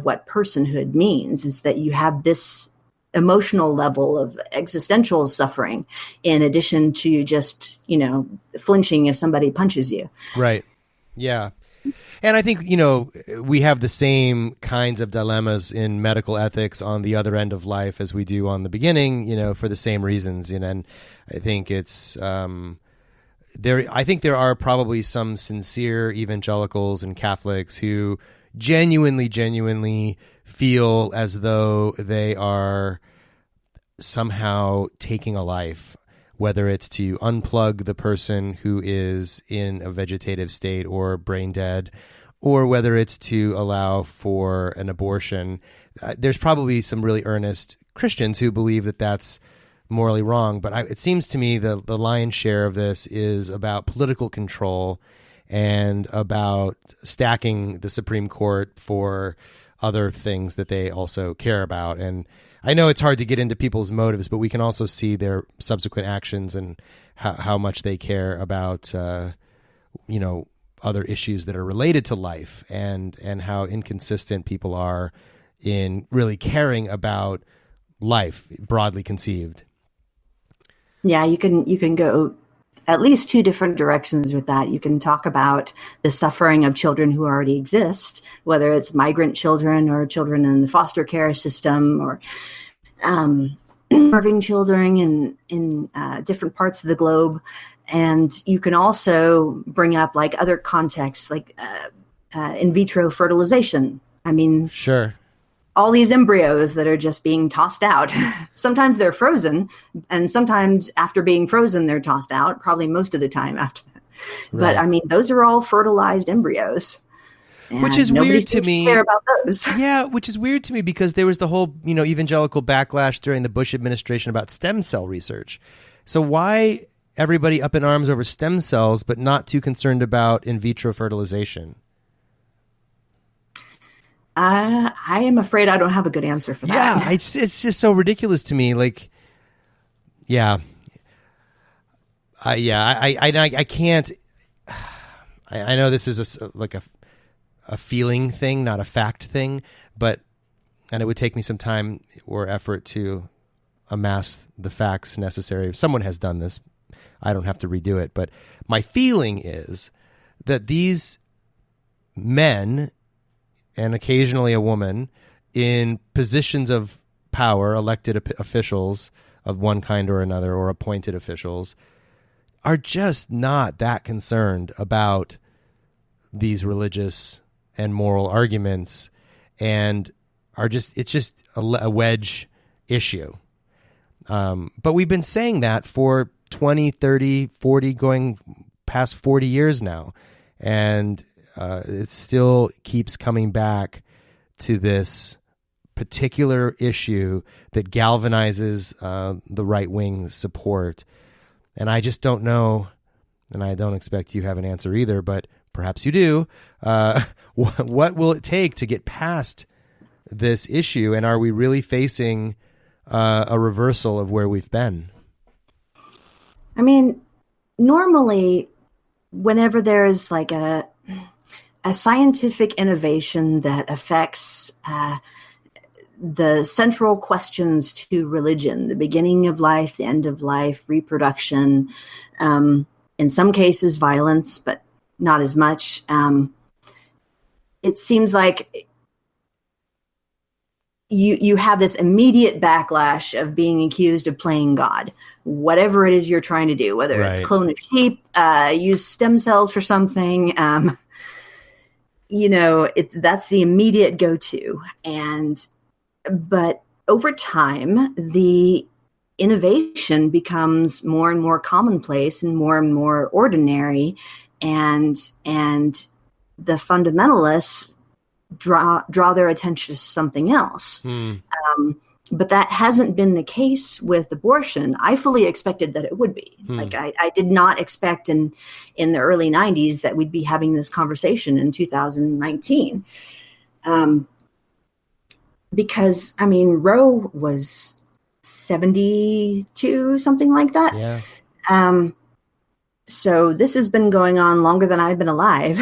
what personhood means, is that you have this emotional level of existential suffering in addition to just, flinching if somebody punches you. Right. Yeah. And I think, we have the same kinds of dilemmas in medical ethics on the other end of life as we do on the beginning, for the same reasons. And I think it's I think there are probably some sincere evangelicals and Catholics who genuinely feel as though they are somehow taking a life, whether it's to unplug the person who is in a vegetative state or brain dead, or whether it's to allow for an abortion. There's probably some really earnest Christians who believe that that's morally wrong, but it seems to me the lion's share of this is about political control and about stacking the Supreme Court for other things that they also care about. And I know it's hard to get into people's motives, but we can also see their subsequent actions and how much they care about, other issues that are related to life, and how inconsistent people are in really caring about life, broadly conceived. Yeah, you can go at least two different directions with that. You can talk about the suffering of children who already exist, whether it's migrant children or children in the foster care system, or starving children in different parts of the globe. And you can also bring up like other contexts, like in vitro fertilization. I mean, sure. All these embryos that are just being tossed out. Sometimes they're frozen, and sometimes after being frozen, they're tossed out, probably most of the time after that. Right. But I mean, those are all fertilized embryos. Which is weird to me. Care about those. Yeah, which is weird to me because there was the whole, evangelical backlash during the Bush administration about stem cell research. So why everybody up in arms over stem cells, but not too concerned about in vitro fertilization? I am afraid I don't have a good answer for that. Yeah, it's just so ridiculous to me. Like, yeah, I can't. I know this is a feeling thing, not a fact thing, and it would take me some time or effort to amass the facts necessary. If someone has done this, I don't have to redo it. But my feeling is that these men, and occasionally a woman, in positions of power, elected officials of one kind or another, or appointed officials, are just not that concerned about these religious and moral arguments, and it's just a wedge issue. But we've been saying that for 20, 30, 40, going past 40 years now. And it still keeps coming back to this particular issue that galvanizes the right-wing support. And I just don't know, and I don't expect you have an answer either, but perhaps you do. What will it take to get past this issue? And are we really facing a reversal of where we've been? I mean, normally, whenever there's like a scientific innovation that affects the central questions to religion, the beginning of life, the end of life, reproduction, in some cases violence, but not as much. It seems like you have this immediate backlash of being accused of playing God, whatever it is you're trying to do, whether it's clone a sheep, use stem cells for something, that's the immediate go-to. But over time, the innovation becomes more and more commonplace and more ordinary, and the fundamentalists draw their attention to something else. But that hasn't been the case with abortion. I fully expected that it would be. Like I did not expect in the early 90s that we'd be having this conversation in 2019. Because, I mean, Roe was 72, something like that. Yeah. So this has been going on longer than I've been alive.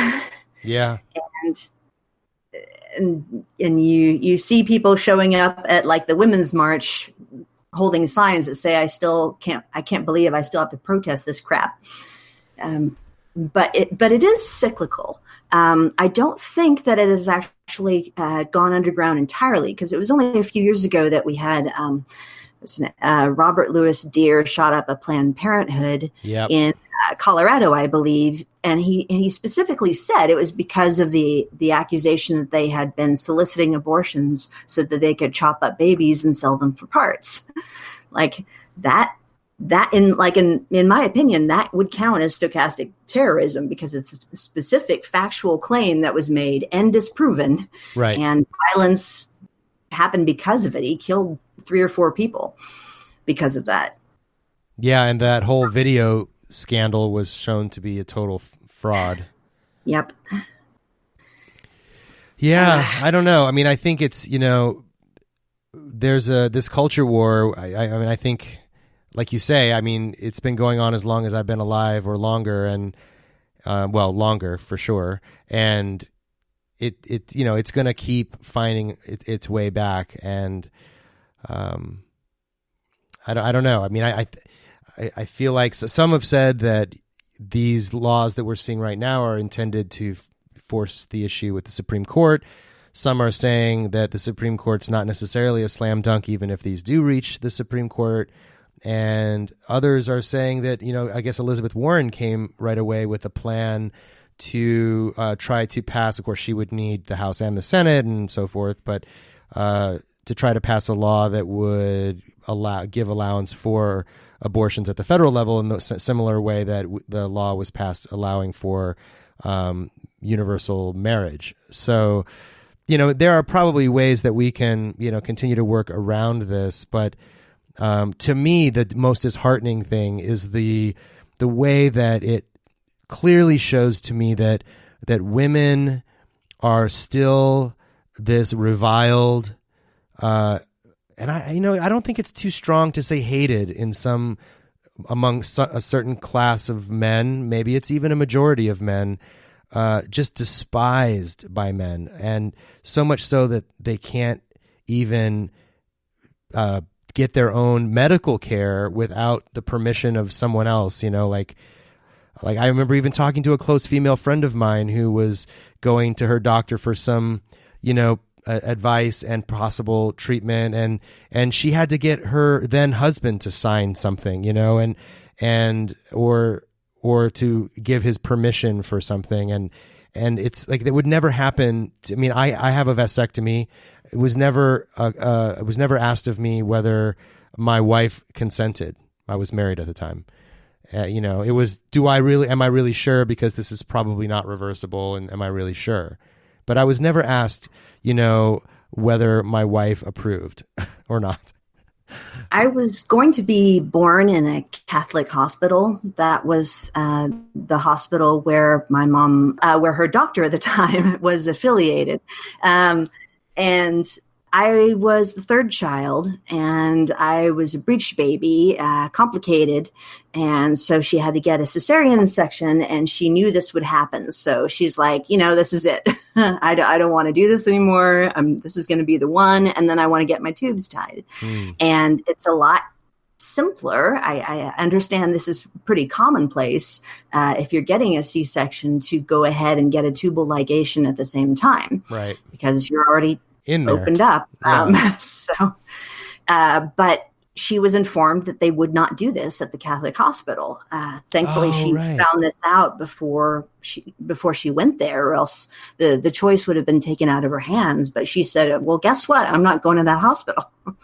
Yeah. And you see people showing up at like the Women's March holding signs that say, I can't believe I still have to protest this crap. But it is cyclical. I don't think that it has actually gone underground entirely, because it was only a few years ago that we had Robert Louis Deere shot up a Planned Parenthood in Colorado, I believe, and he specifically said it was because of the accusation that they had been soliciting abortions so that they could chop up babies and sell them for parts. Like that in my opinion, that would count as stochastic terrorism, because it's a specific factual claim that was made and disproven. Right. And violence happened because of it. He killed 3 or 4 people because of that. Yeah, and that whole video scandal was shown to be a total fraud. Yep. Yeah, I don't know. I mean, I think it's, there's this culture war. I mean, I think, like you say, I mean, it's been going on as long as I've been alive, or longer, and longer for sure. And it's going to keep finding its way back. And I don't know. I mean, I feel like some have said that these laws that we're seeing right now are intended to force the issue with the Supreme Court. Some are saying that the Supreme Court's not necessarily a slam dunk, even if these do reach the Supreme Court. And others are saying that, I guess Elizabeth Warren came right away with a plan to try to pass. Of course, she would need the House and the Senate and so forth, but to try to pass a law that would give allowance for abortions at the federal level in the similar way that the law was passed allowing for universal marriage. So, there are probably ways that we can, continue to work around this. But to me, the most disheartening thing is the the way that it clearly shows to me that women are still this reviled, and I don't think it's too strong to say hated among a certain class of men. Maybe it's even a majority of men, just despised by men, and so much so that they can't even get their own medical care without the permission of someone else. Like I remember even talking to a close female friend of mine who was going to her doctor for some, advice and possible treatment, and she had to get her then husband to sign something, or to give his permission for something, and it's like that would never happen. I have a vasectomy. It was never asked of me whether my wife consented. I was married at the time. It was, am I really sure? Because this is probably not reversible. And am I really sure? But I was never asked, whether my wife approved or not. I was going to be born in a Catholic hospital. That was the hospital where my mom, where her doctor at the time was affiliated. And I was the third child, and I was a breech baby, complicated. And so she had to get a cesarean section, and she knew this would happen. So she's like, this is it. I don't want to do this anymore. This is going to be the one. And then I want to get my tubes tied. And it's a lot simpler. I understand this is pretty commonplace if you're getting a C-section to go ahead and get a tubal ligation at the same time. Right. Because you're already in there. Opened up. Yeah. But she was informed that they would not do this at the Catholic hospital. Thankfully, she found this out before she went there, or else the choice would have been taken out of her hands. But she said, well, guess what? I'm not going to that hospital. Wow.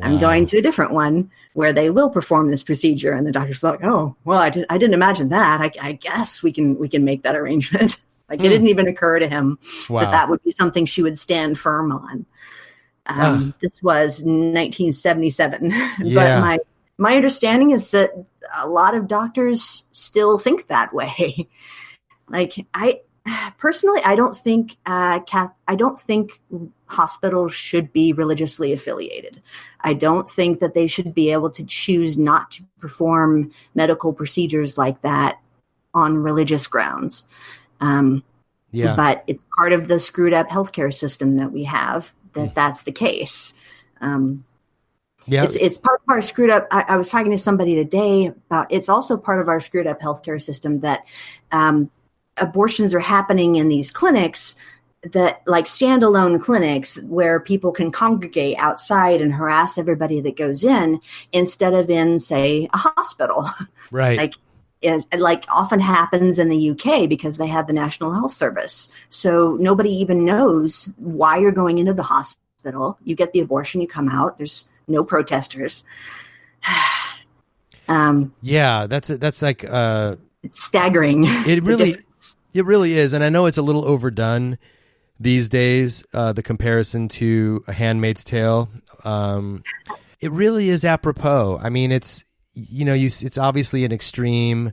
I'm going to a different one where they will perform this procedure. And the doctor's like, oh, well, I didn't imagine that. I guess we can make that arrangement. It didn't even occur to him that would be something she would stand firm on. This was 1977. Yeah. But my understanding is that a lot of doctors still think that way. I personally, I don't think hospitals should be religiously affiliated. I don't think that they should be able to choose not to perform medical procedures like that on religious grounds. But it's part of the screwed up healthcare system that we have, that's the case. It's part of our screwed up. I was talking to somebody today about, it's also part of our screwed up healthcare system that abortions are happening in these clinics that, like, standalone clinics where people can congregate outside and harass everybody that goes in, instead of in, say, a hospital. Right. Like often happens in the UK because they have the National Health Service. So nobody even knows why you're going into the hospital. You get the abortion, you come out. There's no protesters. That's like it's staggering. It really is, and I know it's a little overdone these days. The comparison to A Handmaid's Tale, it really is apropos. I mean, it's obviously an extreme.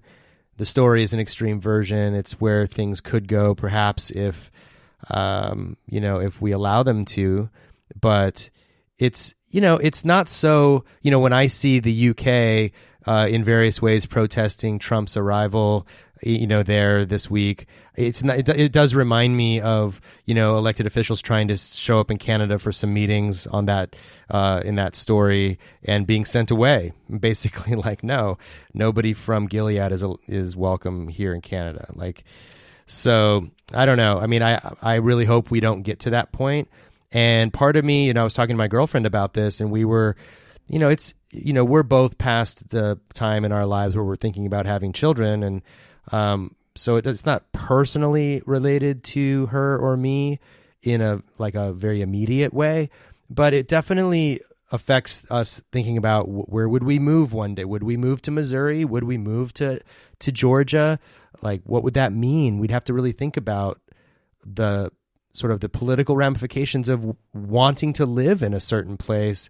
The story is an extreme version. It's where things could go, perhaps, if we allow them to. But it's not so. When I see the UK in various ways protesting Trump's arrival, there this week, it does remind me of, elected officials trying to show up in Canada for some meetings on that, in that story, and being sent away. Basically, like, no, nobody from Gilead is welcome here in Canada. So I don't know. I mean, I really hope we don't get to that point. And part of me, I was talking to my girlfriend about this, and we were, we're both past the time in our lives where we're thinking about having children, and so it's not personally related to her or me in a very immediate way, but it definitely affects us thinking about where would we move one day? Would we move to Missouri? Would we move to Georgia? What would that mean? We'd have to really think about the sort of the political ramifications of wanting to live in a certain place.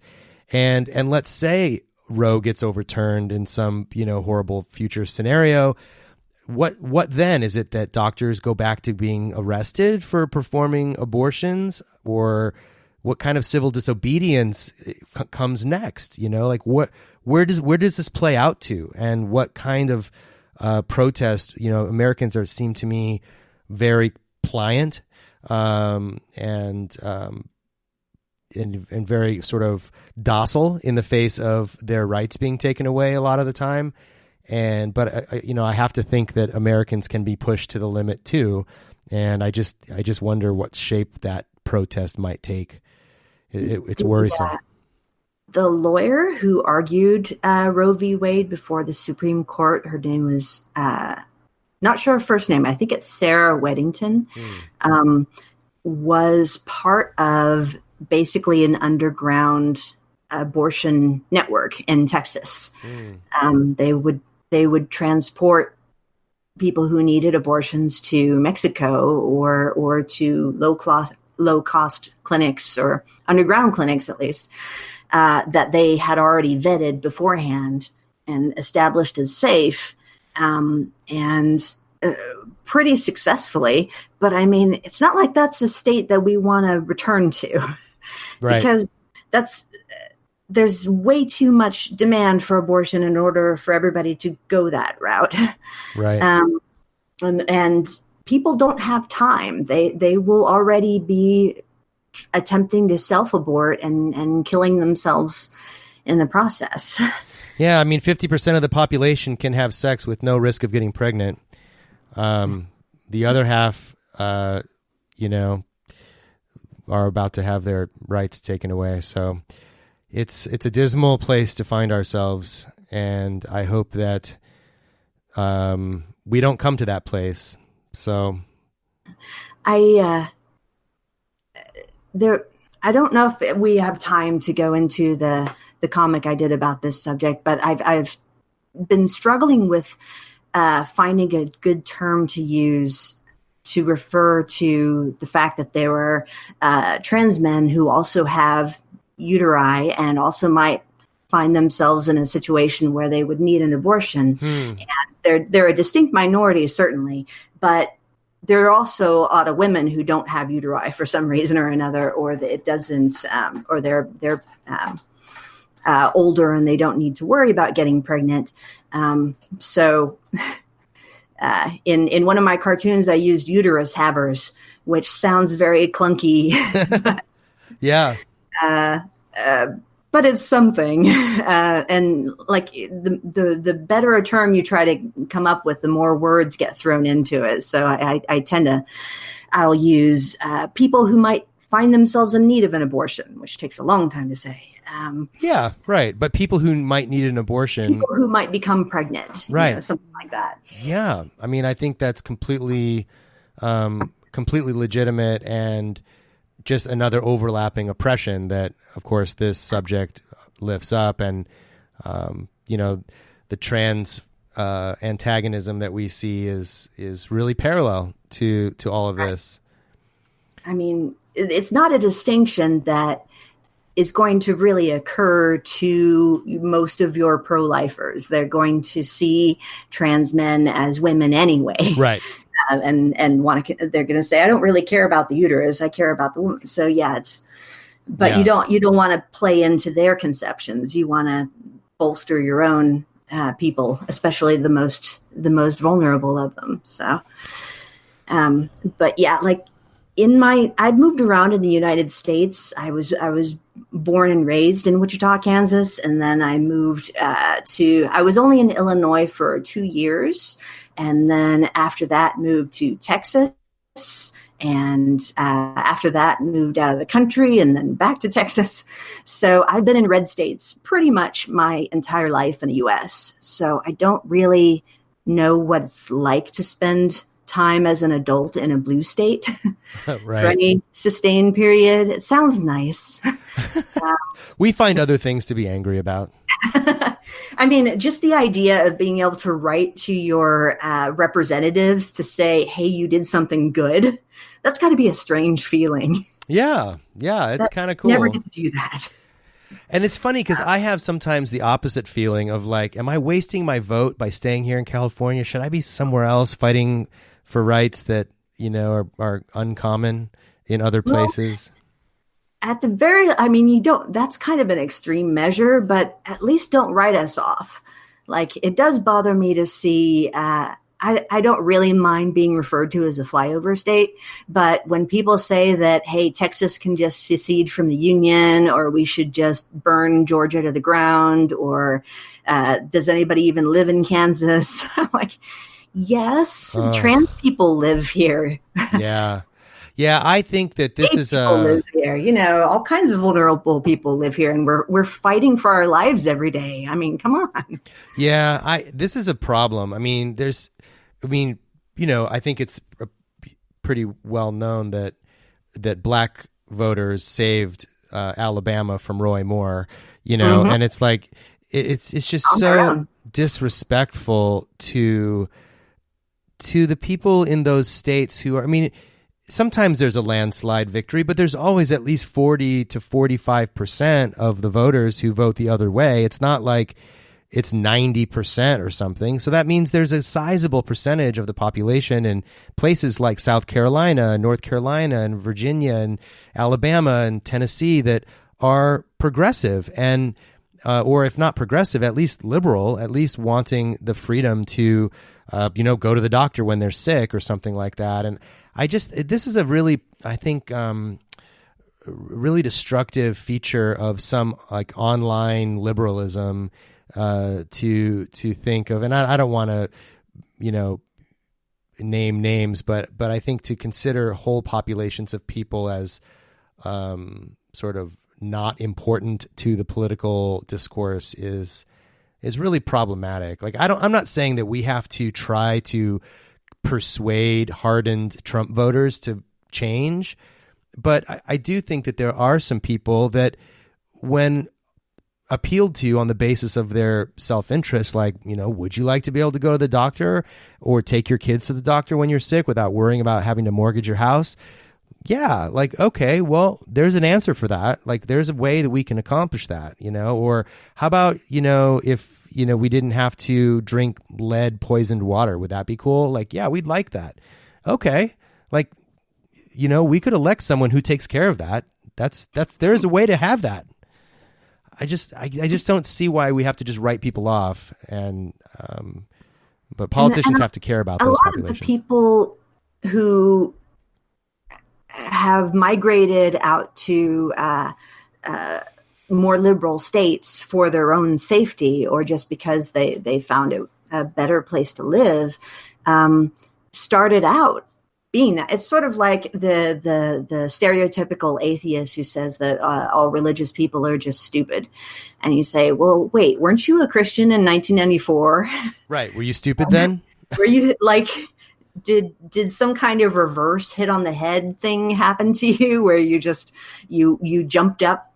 And let's say Roe gets overturned in some, horrible future scenario, what then? Is it that doctors go back to being arrested for performing abortions, or what kind of civil disobedience comes next? Where does this play out to, and what kind of protest? Americans seem to me very pliant and very sort of docile in the face of their rights being taken away a lot of the time. But I have to think that Americans can be pushed to the limit too. And I just wonder what shape that protest might take. It's worrisome. Yeah. The lawyer who argued Roe v. Wade before the Supreme Court, her name was, not sure her first name, I think it's Sarah Weddington, was part of basically an underground abortion network in Texas. They would transport people who needed abortions to Mexico or to low cost clinics, or underground clinics at least, that they had already vetted beforehand and established as safe, and pretty successfully. But I mean, it's not like that's a state that we want to return to, right? Because there's way too much demand for abortion in order for everybody to go that route. Right. And people don't have time. They will already be attempting to self-abort and killing themselves in the process. Yeah. I mean, 50% of the population can have sex with no risk of getting pregnant. The other half, are about to have their rights taken away. So it's a dismal place to find ourselves, and I hope that we don't come to that place. So I don't know if we have time to go into the comic I did about this subject, but I've been struggling with finding a good term to use to refer to the fact that there were trans men who also have uteri and also might find themselves in a situation where they would need an abortion. And they're a distinct minority, certainly, but there are also a lot of women who don't have uteri for some reason or another, or that it doesn't, or they're older and they don't need to worry about getting pregnant. So in one of my cartoons, I used uterus havers, which sounds very clunky. But, yeah. But it's something. And like the better a term you try to come up with, the more words get thrown into it. So I'll use people who might find themselves in need of an abortion, which takes a long time to say. Yeah, right. But people who might need an abortion. People who might become pregnant. Right. Something like that. Yeah. I mean, I think that's completely legitimate, and just another overlapping oppression that, of course, this subject lifts up. And, the trans antagonism that we see is really parallel to all of this. I mean, it's not a distinction that is going to really occur to most of your pro-lifers. They're going to see trans men as women anyway. Right. And they're going to say, I don't really care about the uterus. I care about the woman. So yeah, you don't want to play into their conceptions. You want to bolster your own people, especially the most vulnerable of them. So, but yeah, like I'd moved around in the United States. I was born and raised in Wichita, Kansas. And then I moved I was only in Illinois for 2 years. And then after that moved to Texas, and after that moved out of the country and then back to Texas. So I've been in red states pretty much my entire life in the U.S. So I don't really know what it's like to spend time as an adult in a blue state right. for any sustained period. It sounds nice. We find other things to be angry about. I mean, just the idea of being able to write to your representatives to say, hey, you did something good. That's got to be a strange feeling. Yeah. It's kind of cool. Never get to do that. And it's funny because I have sometimes the opposite feeling of like, am I wasting my vote by staying here in California? Should I be somewhere else fighting for rights that, are uncommon in other places? At the that's kind of an extreme measure, but at least don't write us off. Like, it does bother me to see, I don't really mind being referred to as a flyover state, but when people say that, hey, Texas can just secede from the Union, or we should just burn Georgia to the ground, or does anybody even live in Kansas? I'm like, yes, trans people live here. Yeah. Yeah, I think that this is people live here. All kinds of vulnerable people live here, and we're fighting for our lives every day. I mean, come on. Yeah, this is a problem. I mean, I think it's pretty well known that black voters saved Alabama from Roy Moore. And it's like it's just so disrespectful to the people in those states who are. I mean, sometimes there's a landslide victory, but there's always at least 40 to 45% of the voters who vote the other way. It's not like it's 90% or something. So that means there's a sizable percentage of the population in places like South Carolina, North Carolina, and Virginia, and Alabama, and Tennessee that are progressive and, or if not progressive, at least liberal, at least wanting the freedom to, go to the doctor when they're sick or something like that. And this is a really, I think, really destructive feature of some like online liberalism to think of, and I don't want to, name names, but I think to consider whole populations of people as sort of not important to the political discourse is really problematic. Like, I'm not saying that we have to try to persuade hardened Trump voters to change, but I do think that there are some people that, when appealed to on the basis of their self-interest, like, would you like to be able to go to the doctor or take your kids to the doctor when you're sick without worrying about having to mortgage your house? Yeah, like, okay, well, there's an answer for that. Like, there's a way that we can accomplish that, or how about, if, we didn't have to drink lead poisoned water, would that be cool? Like, yeah, we'd like that. Okay. Like, we could elect someone who takes care of that. There's a way to have that. I just don't see why we have to just write people off, but politicians have to care about those populations. A lot of the people who have migrated out to more liberal states for their own safety, or just because they found it a better place to live, started out being that. It's sort of like the stereotypical atheist who says that all religious people are just stupid. And you say, well, wait, weren't you a Christian in 1994? Right. Were you stupid then? Were you like, did some kind of reverse hit on the head thing happen to you where you just, you jumped up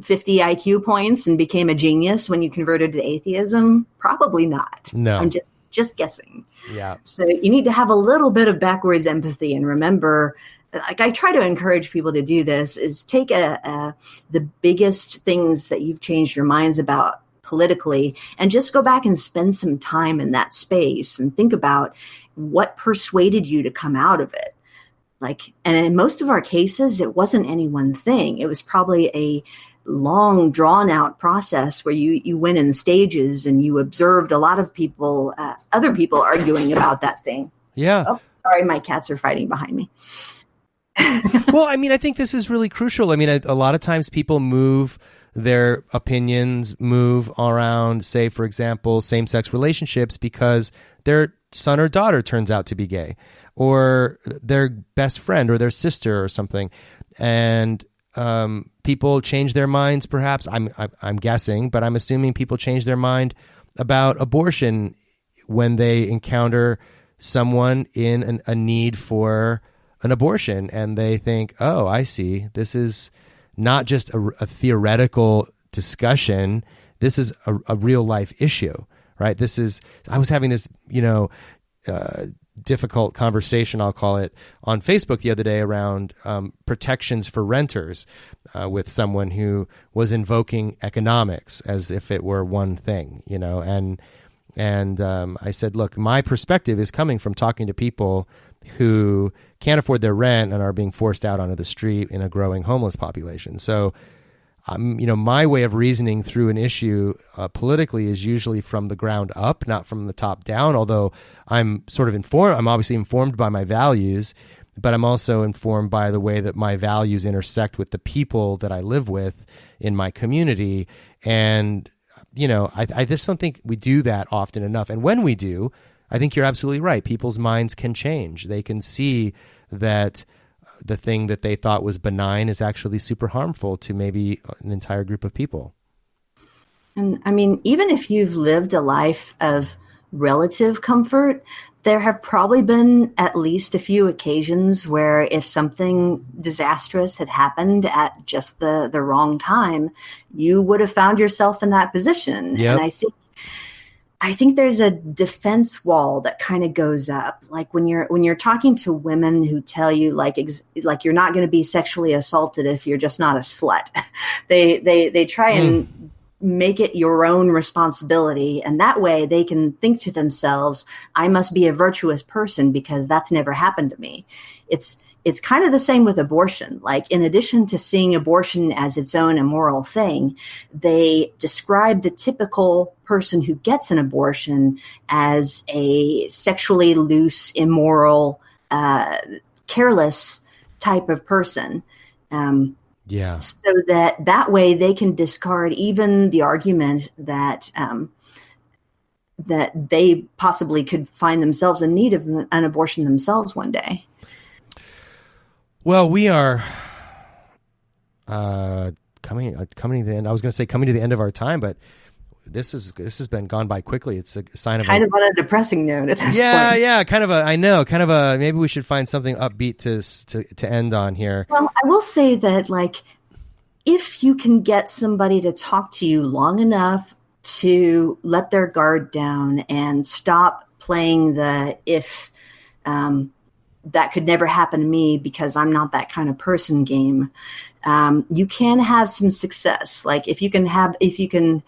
50 IQ points and became a genius when you converted to atheism? Probably not. No. I'm just guessing. Yeah. So you need to have a little bit of backwards empathy and remember, like I try to encourage people to do this, is take the biggest things that you've changed your minds about politically and just go back and spend some time in that space and think about what persuaded you to come out of it. Like, and in most of our cases, it wasn't any one thing. It was probably a long, drawn-out process where you went in stages and you observed a lot of people, other people arguing about that thing. Yeah. Oh, sorry, my cats are fighting behind me. Well, I mean, I think this is really crucial. I mean, a lot of times people move their opinions, move around, say, for example, same-sex relationships because their son or daughter turns out to be gay, or their best friend or their sister or something. And people change their minds, perhaps. I'm guessing, but I'm assuming people change their mind about abortion when they encounter someone in a need for an abortion, and they think, oh, I see. This is not just a theoretical discussion. This is a real life issue, right? I was having this, difficult conversation, I'll call it, on Facebook the other day around protections for renters with someone who was invoking economics as if it were one thing, and I said, look, my perspective is coming from talking to people who can't afford their rent and are being forced out onto the street in a growing homeless population. So, my way of reasoning through an issue politically is usually from the ground up, not from the top down, although I'm sort of informed. I'm obviously informed by my values, but I'm also informed by the way that my values intersect with the people that I live with in my community. And, I just don't think we do that often enough. And when we do, I think you're absolutely right. People's minds can change. They can see that the thing that they thought was benign is actually super harmful to maybe an entire group of people. And I mean, even if you've lived a life of relative comfort, there have probably been at least a few occasions where if something disastrous had happened at just the wrong time, you would have found yourself in that position. Yep. And I think there's a defense wall that kind of goes up. Like when you're talking to women who tell you like you're not going to be sexually assaulted if you're just not a slut. They try and make it your own responsibility, and that way they can think to themselves, I must be a virtuous person because that's never happened to me. It's kind of the same with abortion. Like, in addition to seeing abortion as its own immoral thing, they describe the typical person who gets an abortion as a sexually loose, immoral, careless type of person. Yeah. So that way they can discard even the argument that that they possibly could find themselves in need of an abortion themselves one day. Well, we are coming to the end. I was going to say coming to the end of our time, but this has been gone by quickly. It's a sign of kind of on a depressing note at this point. Yeah, kind of a maybe we should find something upbeat to end on here. Well, I will say that, like, if you can get somebody to talk to you long enough to let their guard down and stop playing the if that could never happen to me because I'm not that kind of person game, you can have some success. Like, if you can,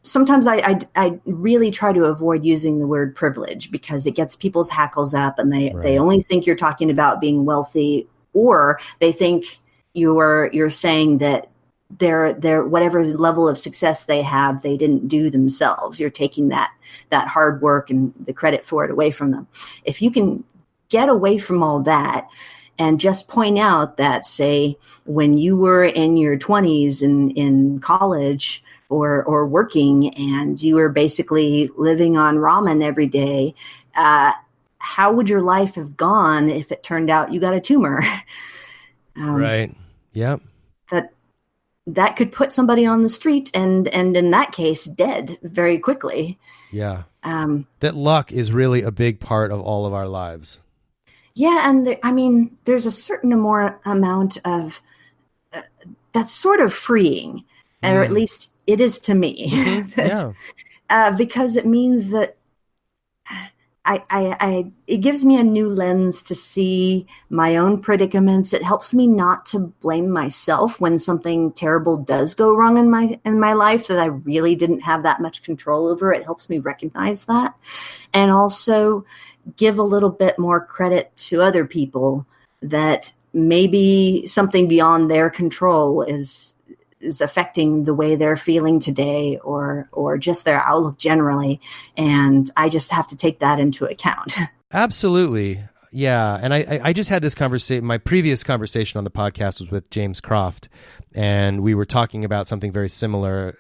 sometimes I really try to avoid using the word privilege because it gets people's hackles up, and they only think you're talking about being wealthy, or they think you're saying that their whatever level of success they have, they didn't do themselves. You're taking that hard work and the credit for it away from them. If you can get away from all that and just point out that, say, when you were in your 20s in college or working and you were basically living on ramen every day, how would your life have gone if it turned out you got a tumor? Right. Yep. That could put somebody on the street and in that case dead very quickly. Yeah. That luck is really a big part of all of our lives. Yeah, and there's a certain amount of that's sort of freeing, or at least it is to me. Mm-hmm. Yeah. Because it means that it gives me a new lens to see my own predicaments. It helps me not to blame myself when something terrible does go wrong in my life that I really didn't have that much control over. It helps me recognize that, and also give a little bit more credit to other people that maybe something beyond their control is affecting the way they're feeling today or just their outlook generally. And I just have to take that into account. Absolutely. Yeah. And I just had this conversation. My previous conversation on the podcast was with James Croft, and we were talking about something very similar,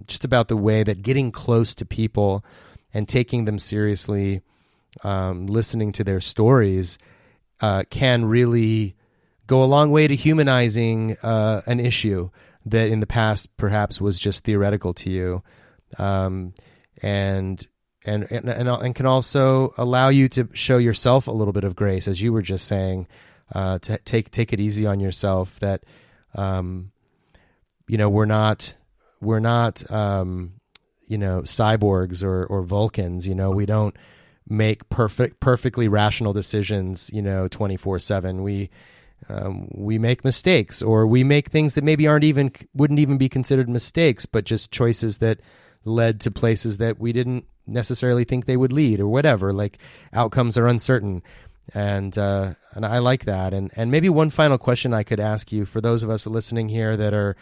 just about the way that getting close to people and taking them seriously, listening to their stories, can really go a long way to humanizing an issue that in the past perhaps was just theoretical to you, and can also allow you to show yourself a little bit of grace, as you were just saying, to take it easy on yourself. That we're not cyborgs or Vulcans. We don't make perfectly rational decisions, 24/7. We make mistakes, or we make things that maybe wouldn't even be considered mistakes, but just choices that led to places that we didn't necessarily think they would lead, or whatever. Like, outcomes are uncertain. And I like that. And maybe one final question I could ask you, for those of us listening here that are,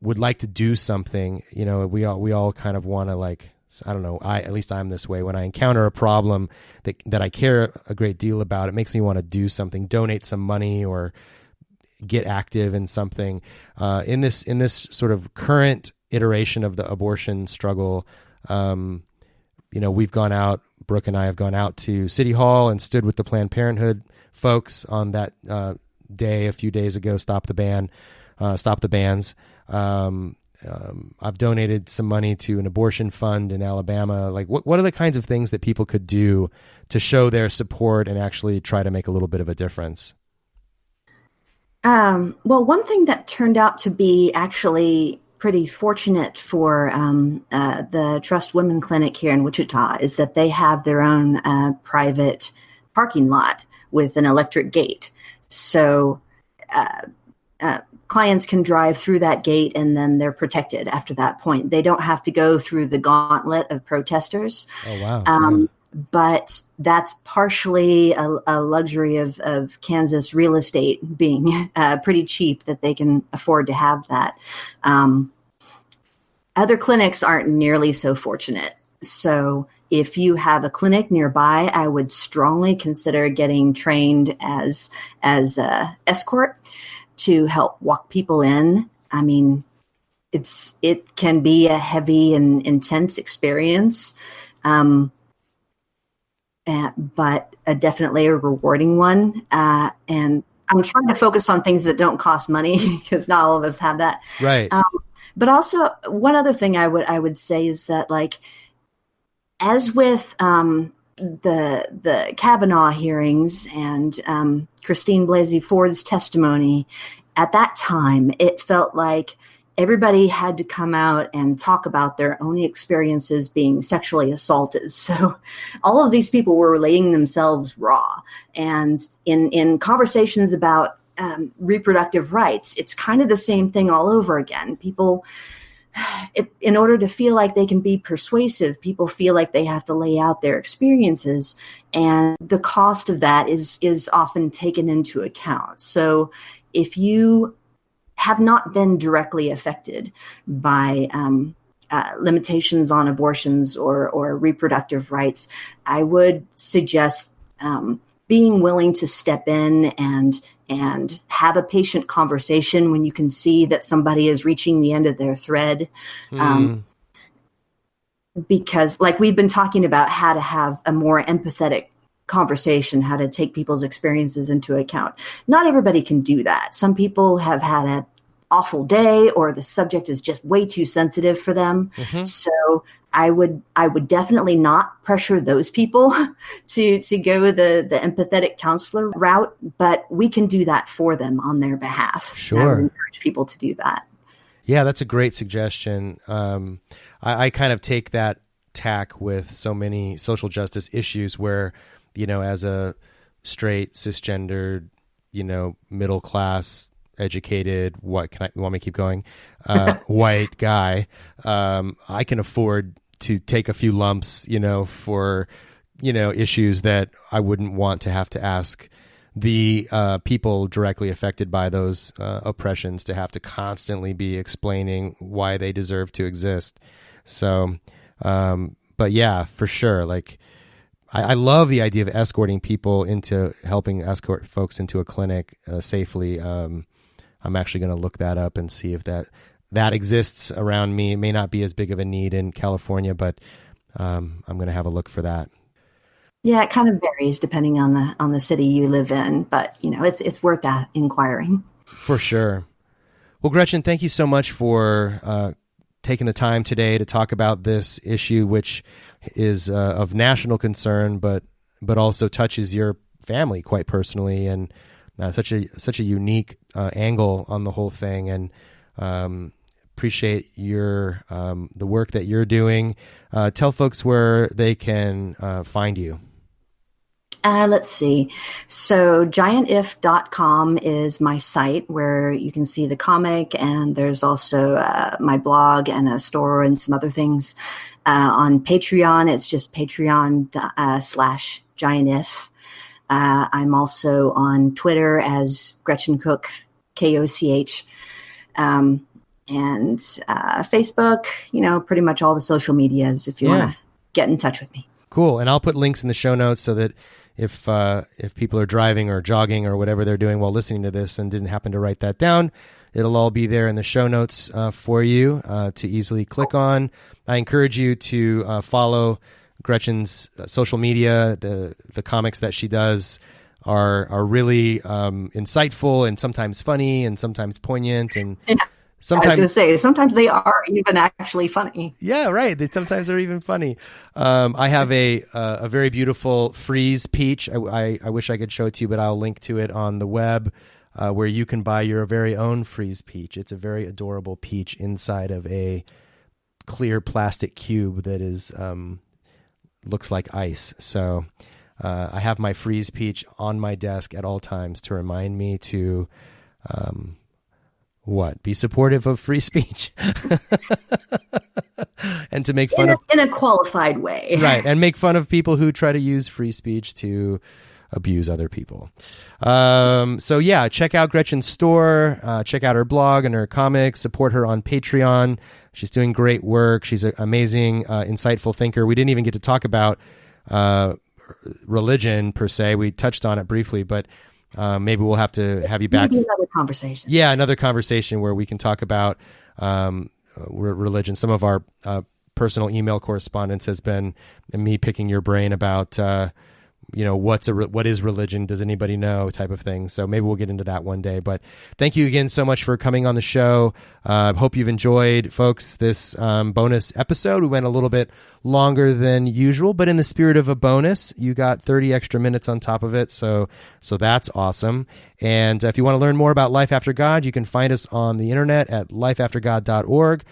would like to do something, we all kind of want to, like, I don't know, at least I'm this way. When I encounter a problem that I care a great deal about, it makes me want to do something, donate some money, or get active in something. In this sort of current iteration of the abortion struggle, we've gone out, Brooke and I have gone out to City Hall and stood with the Planned Parenthood folks on that day a few days ago, Stop the Bans. I've donated some money to an abortion fund in Alabama. Like, what are the kinds of things that people could do to show their support and actually try to make a little bit of a difference? Well, one thing that turned out to be actually pretty fortunate for the Trust Women Clinic here in Wichita is that they have their own private parking lot with an electric gate. So clients can drive through that gate, and then they're protected after that point. They don't have to go through the gauntlet of protesters. Oh, wow. But that's partially a luxury of Kansas real estate being pretty cheap, that they can afford to have that. Other clinics aren't nearly so fortunate. So if you have a clinic nearby, I would strongly consider getting trained as a escort to help walk people in. I mean, it can be a heavy and intense experience, but definitely a rewarding one. And I'm trying to focus on things that don't cost money, because not all of us have that. Right. But also, one other thing I would say is that, like, as with the Kavanaugh hearings and Christine Blasey Ford's testimony, at that time, it felt like everybody had to come out and talk about their own experiences being sexually assaulted. So all of these people were laying themselves raw. And in conversations about reproductive rights, it's kind of the same thing all over again. People, in order to feel like they can be persuasive, people feel like they have to lay out their experiences, and the cost of that is often taken into account. So if you have not been directly affected by limitations on abortions or reproductive rights, I would suggest being willing to step in and have a patient conversation when you can see that somebody is reaching the end of their thread. Because, like, we've been talking about how to have a more empathetic conversation, how to take people's experiences into account. Not everybody can do that. Some people have had an awful day, or the subject is just way too sensitive for them. Mm-hmm. So I would definitely not pressure those people to go the empathetic counselor route, but we can do that for them on their behalf. Sure. And I would encourage people to do that. Yeah, that's a great suggestion. I kind of take that tack with so many social justice issues where, as a straight, cisgendered, middle class, educated, you want me to keep going? White guy, I can afford to take a few lumps, for, issues that I wouldn't want to have to ask the people directly affected by those oppressions to have to constantly be explaining why they deserve to exist. So, but yeah, for sure. Like, I love the idea of escorting people into helping escort folks into a clinic safely. I'm actually going to look that up and see if that exists around me. It may not be as big of a need in California, but I'm going to have a look for that. Yeah, it kind of varies depending on the city you live in, but it's worth that inquiring. For sure. Well, Gretchen, thank you so much for taking the time today to talk about this issue, which is of national concern, but also touches your family quite personally, and such a unique angle on the whole thing. And appreciate your the work that you're doing. Tell folks where they can find you. Let's see. So giantif.com is my site where you can see the comic, and there's also my blog and a store and some other things. On Patreon, it's just Patreon/giantif. I'm also on Twitter as Gretchen Koch, Koch. And Facebook, pretty much all the social medias if you want to get in touch with me. Cool. And I'll put links in the show notes so that if people are driving or jogging or whatever they're doing while listening to this and didn't happen to write that down, it'll all be there in the show notes for you to easily click on. I encourage you to follow Gretchen's social media. The comics that she does are really insightful and sometimes funny and sometimes poignant and sometimes, I was going to say, sometimes they are even actually funny. Yeah, right. They sometimes are even funny. I have a very beautiful frieze peach. I wish I could show it to you, but I'll link to it on the web where you can buy your very own frieze peach. It's a very adorable peach inside of a clear plastic cube that is looks like ice. So I have my frieze peach on my desk at all times to remind me to... be supportive of free speech and to make fun in a qualified way. Right. And make fun of people who try to use free speech to abuse other people. So yeah, check out Gretchen's store, check out her blog and her comics, support her on Patreon. She's doing great work. She's an amazing, insightful thinker. We didn't even get to talk about, religion per se. We touched on it briefly, but maybe we'll have to have you back. Maybe another conversation. Yeah, another conversation where we can talk about religion. Some of our personal email correspondence has been me picking your brain about, what is religion? Does anybody know? Type of thing. So maybe we'll get into that one day. But thank you again so much for coming on the show. Hope you've enjoyed, folks, this bonus episode. We went a little bit longer than usual, but in the spirit of a bonus, you got 30 extra minutes on top of it. So that's awesome. And if you want to learn more about Life After God, you can find us on the internet at lifeaftergod.org.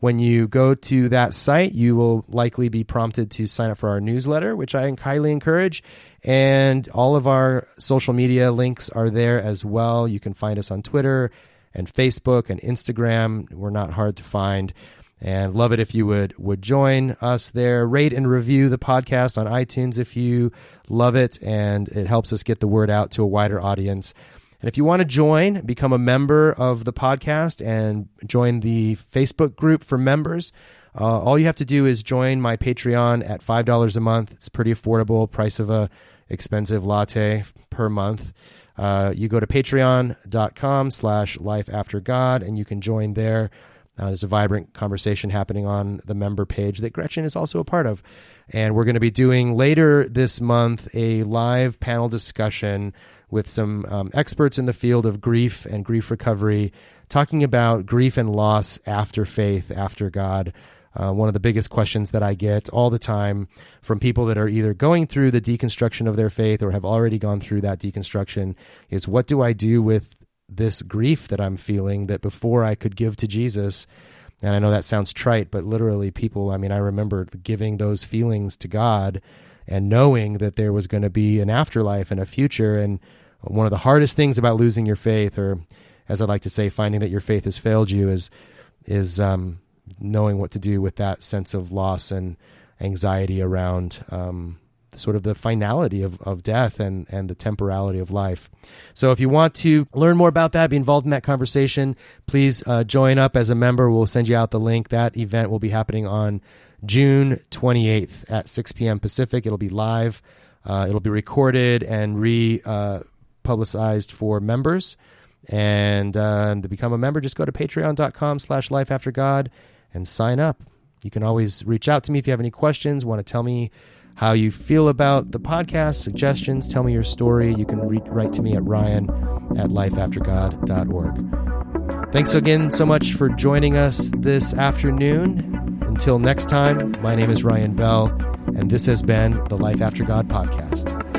When you go to that site, you will likely be prompted to sign up for our newsletter, which I highly encourage. And all of our social media links are there as well. You can find us on Twitter and Facebook and Instagram. We're not hard to find. And love it if you would join us there. Rate and review the podcast on iTunes if you love it, and it helps us get the word out to a wider audience. And if you want to join, become a member of the podcast and join the Facebook group for members, all you have to do is join my Patreon at $5 a month. It's pretty affordable, price of a expensive latte per month. You go to patreon.com/lifeaftergod and you can join there. There's a vibrant conversation happening on the member page that Gretchen is also a part of. And we're going to be doing later this month a live panel discussion with some experts in the field of grief and grief recovery, talking about grief and loss after faith, after God. One of the biggest questions that I get all the time from people that are either going through the deconstruction of their faith or have already gone through that deconstruction is, what do I do with this grief that I'm feeling that before I could give to Jesus? And I know that sounds trite, but literally people, I remember giving those feelings to God and knowing that there was going to be an afterlife and a future. And one of the hardest things about losing your faith, or as I like to say, finding that your faith has failed you, is knowing what to do with that sense of loss and anxiety around sort of the finality of death and the temporality of life. So if you want to learn more about that, be involved in that conversation, please join up as a member. We'll send you out the link. That event will be happening on June 28th at 6 p.m. Pacific. It'll be live. It'll be recorded and publicized for members. And to become a member, just go to patreon.com/lifeaftergod and sign up. You can always reach out to me if you have any questions, want to tell me how you feel about the podcast, suggestions, tell me your story. You can write to me at ryan@lifeaftergod.org. Thanks again so much for joining us this afternoon. Until next time, my name is Ryan Bell, and this has been the Life After God podcast.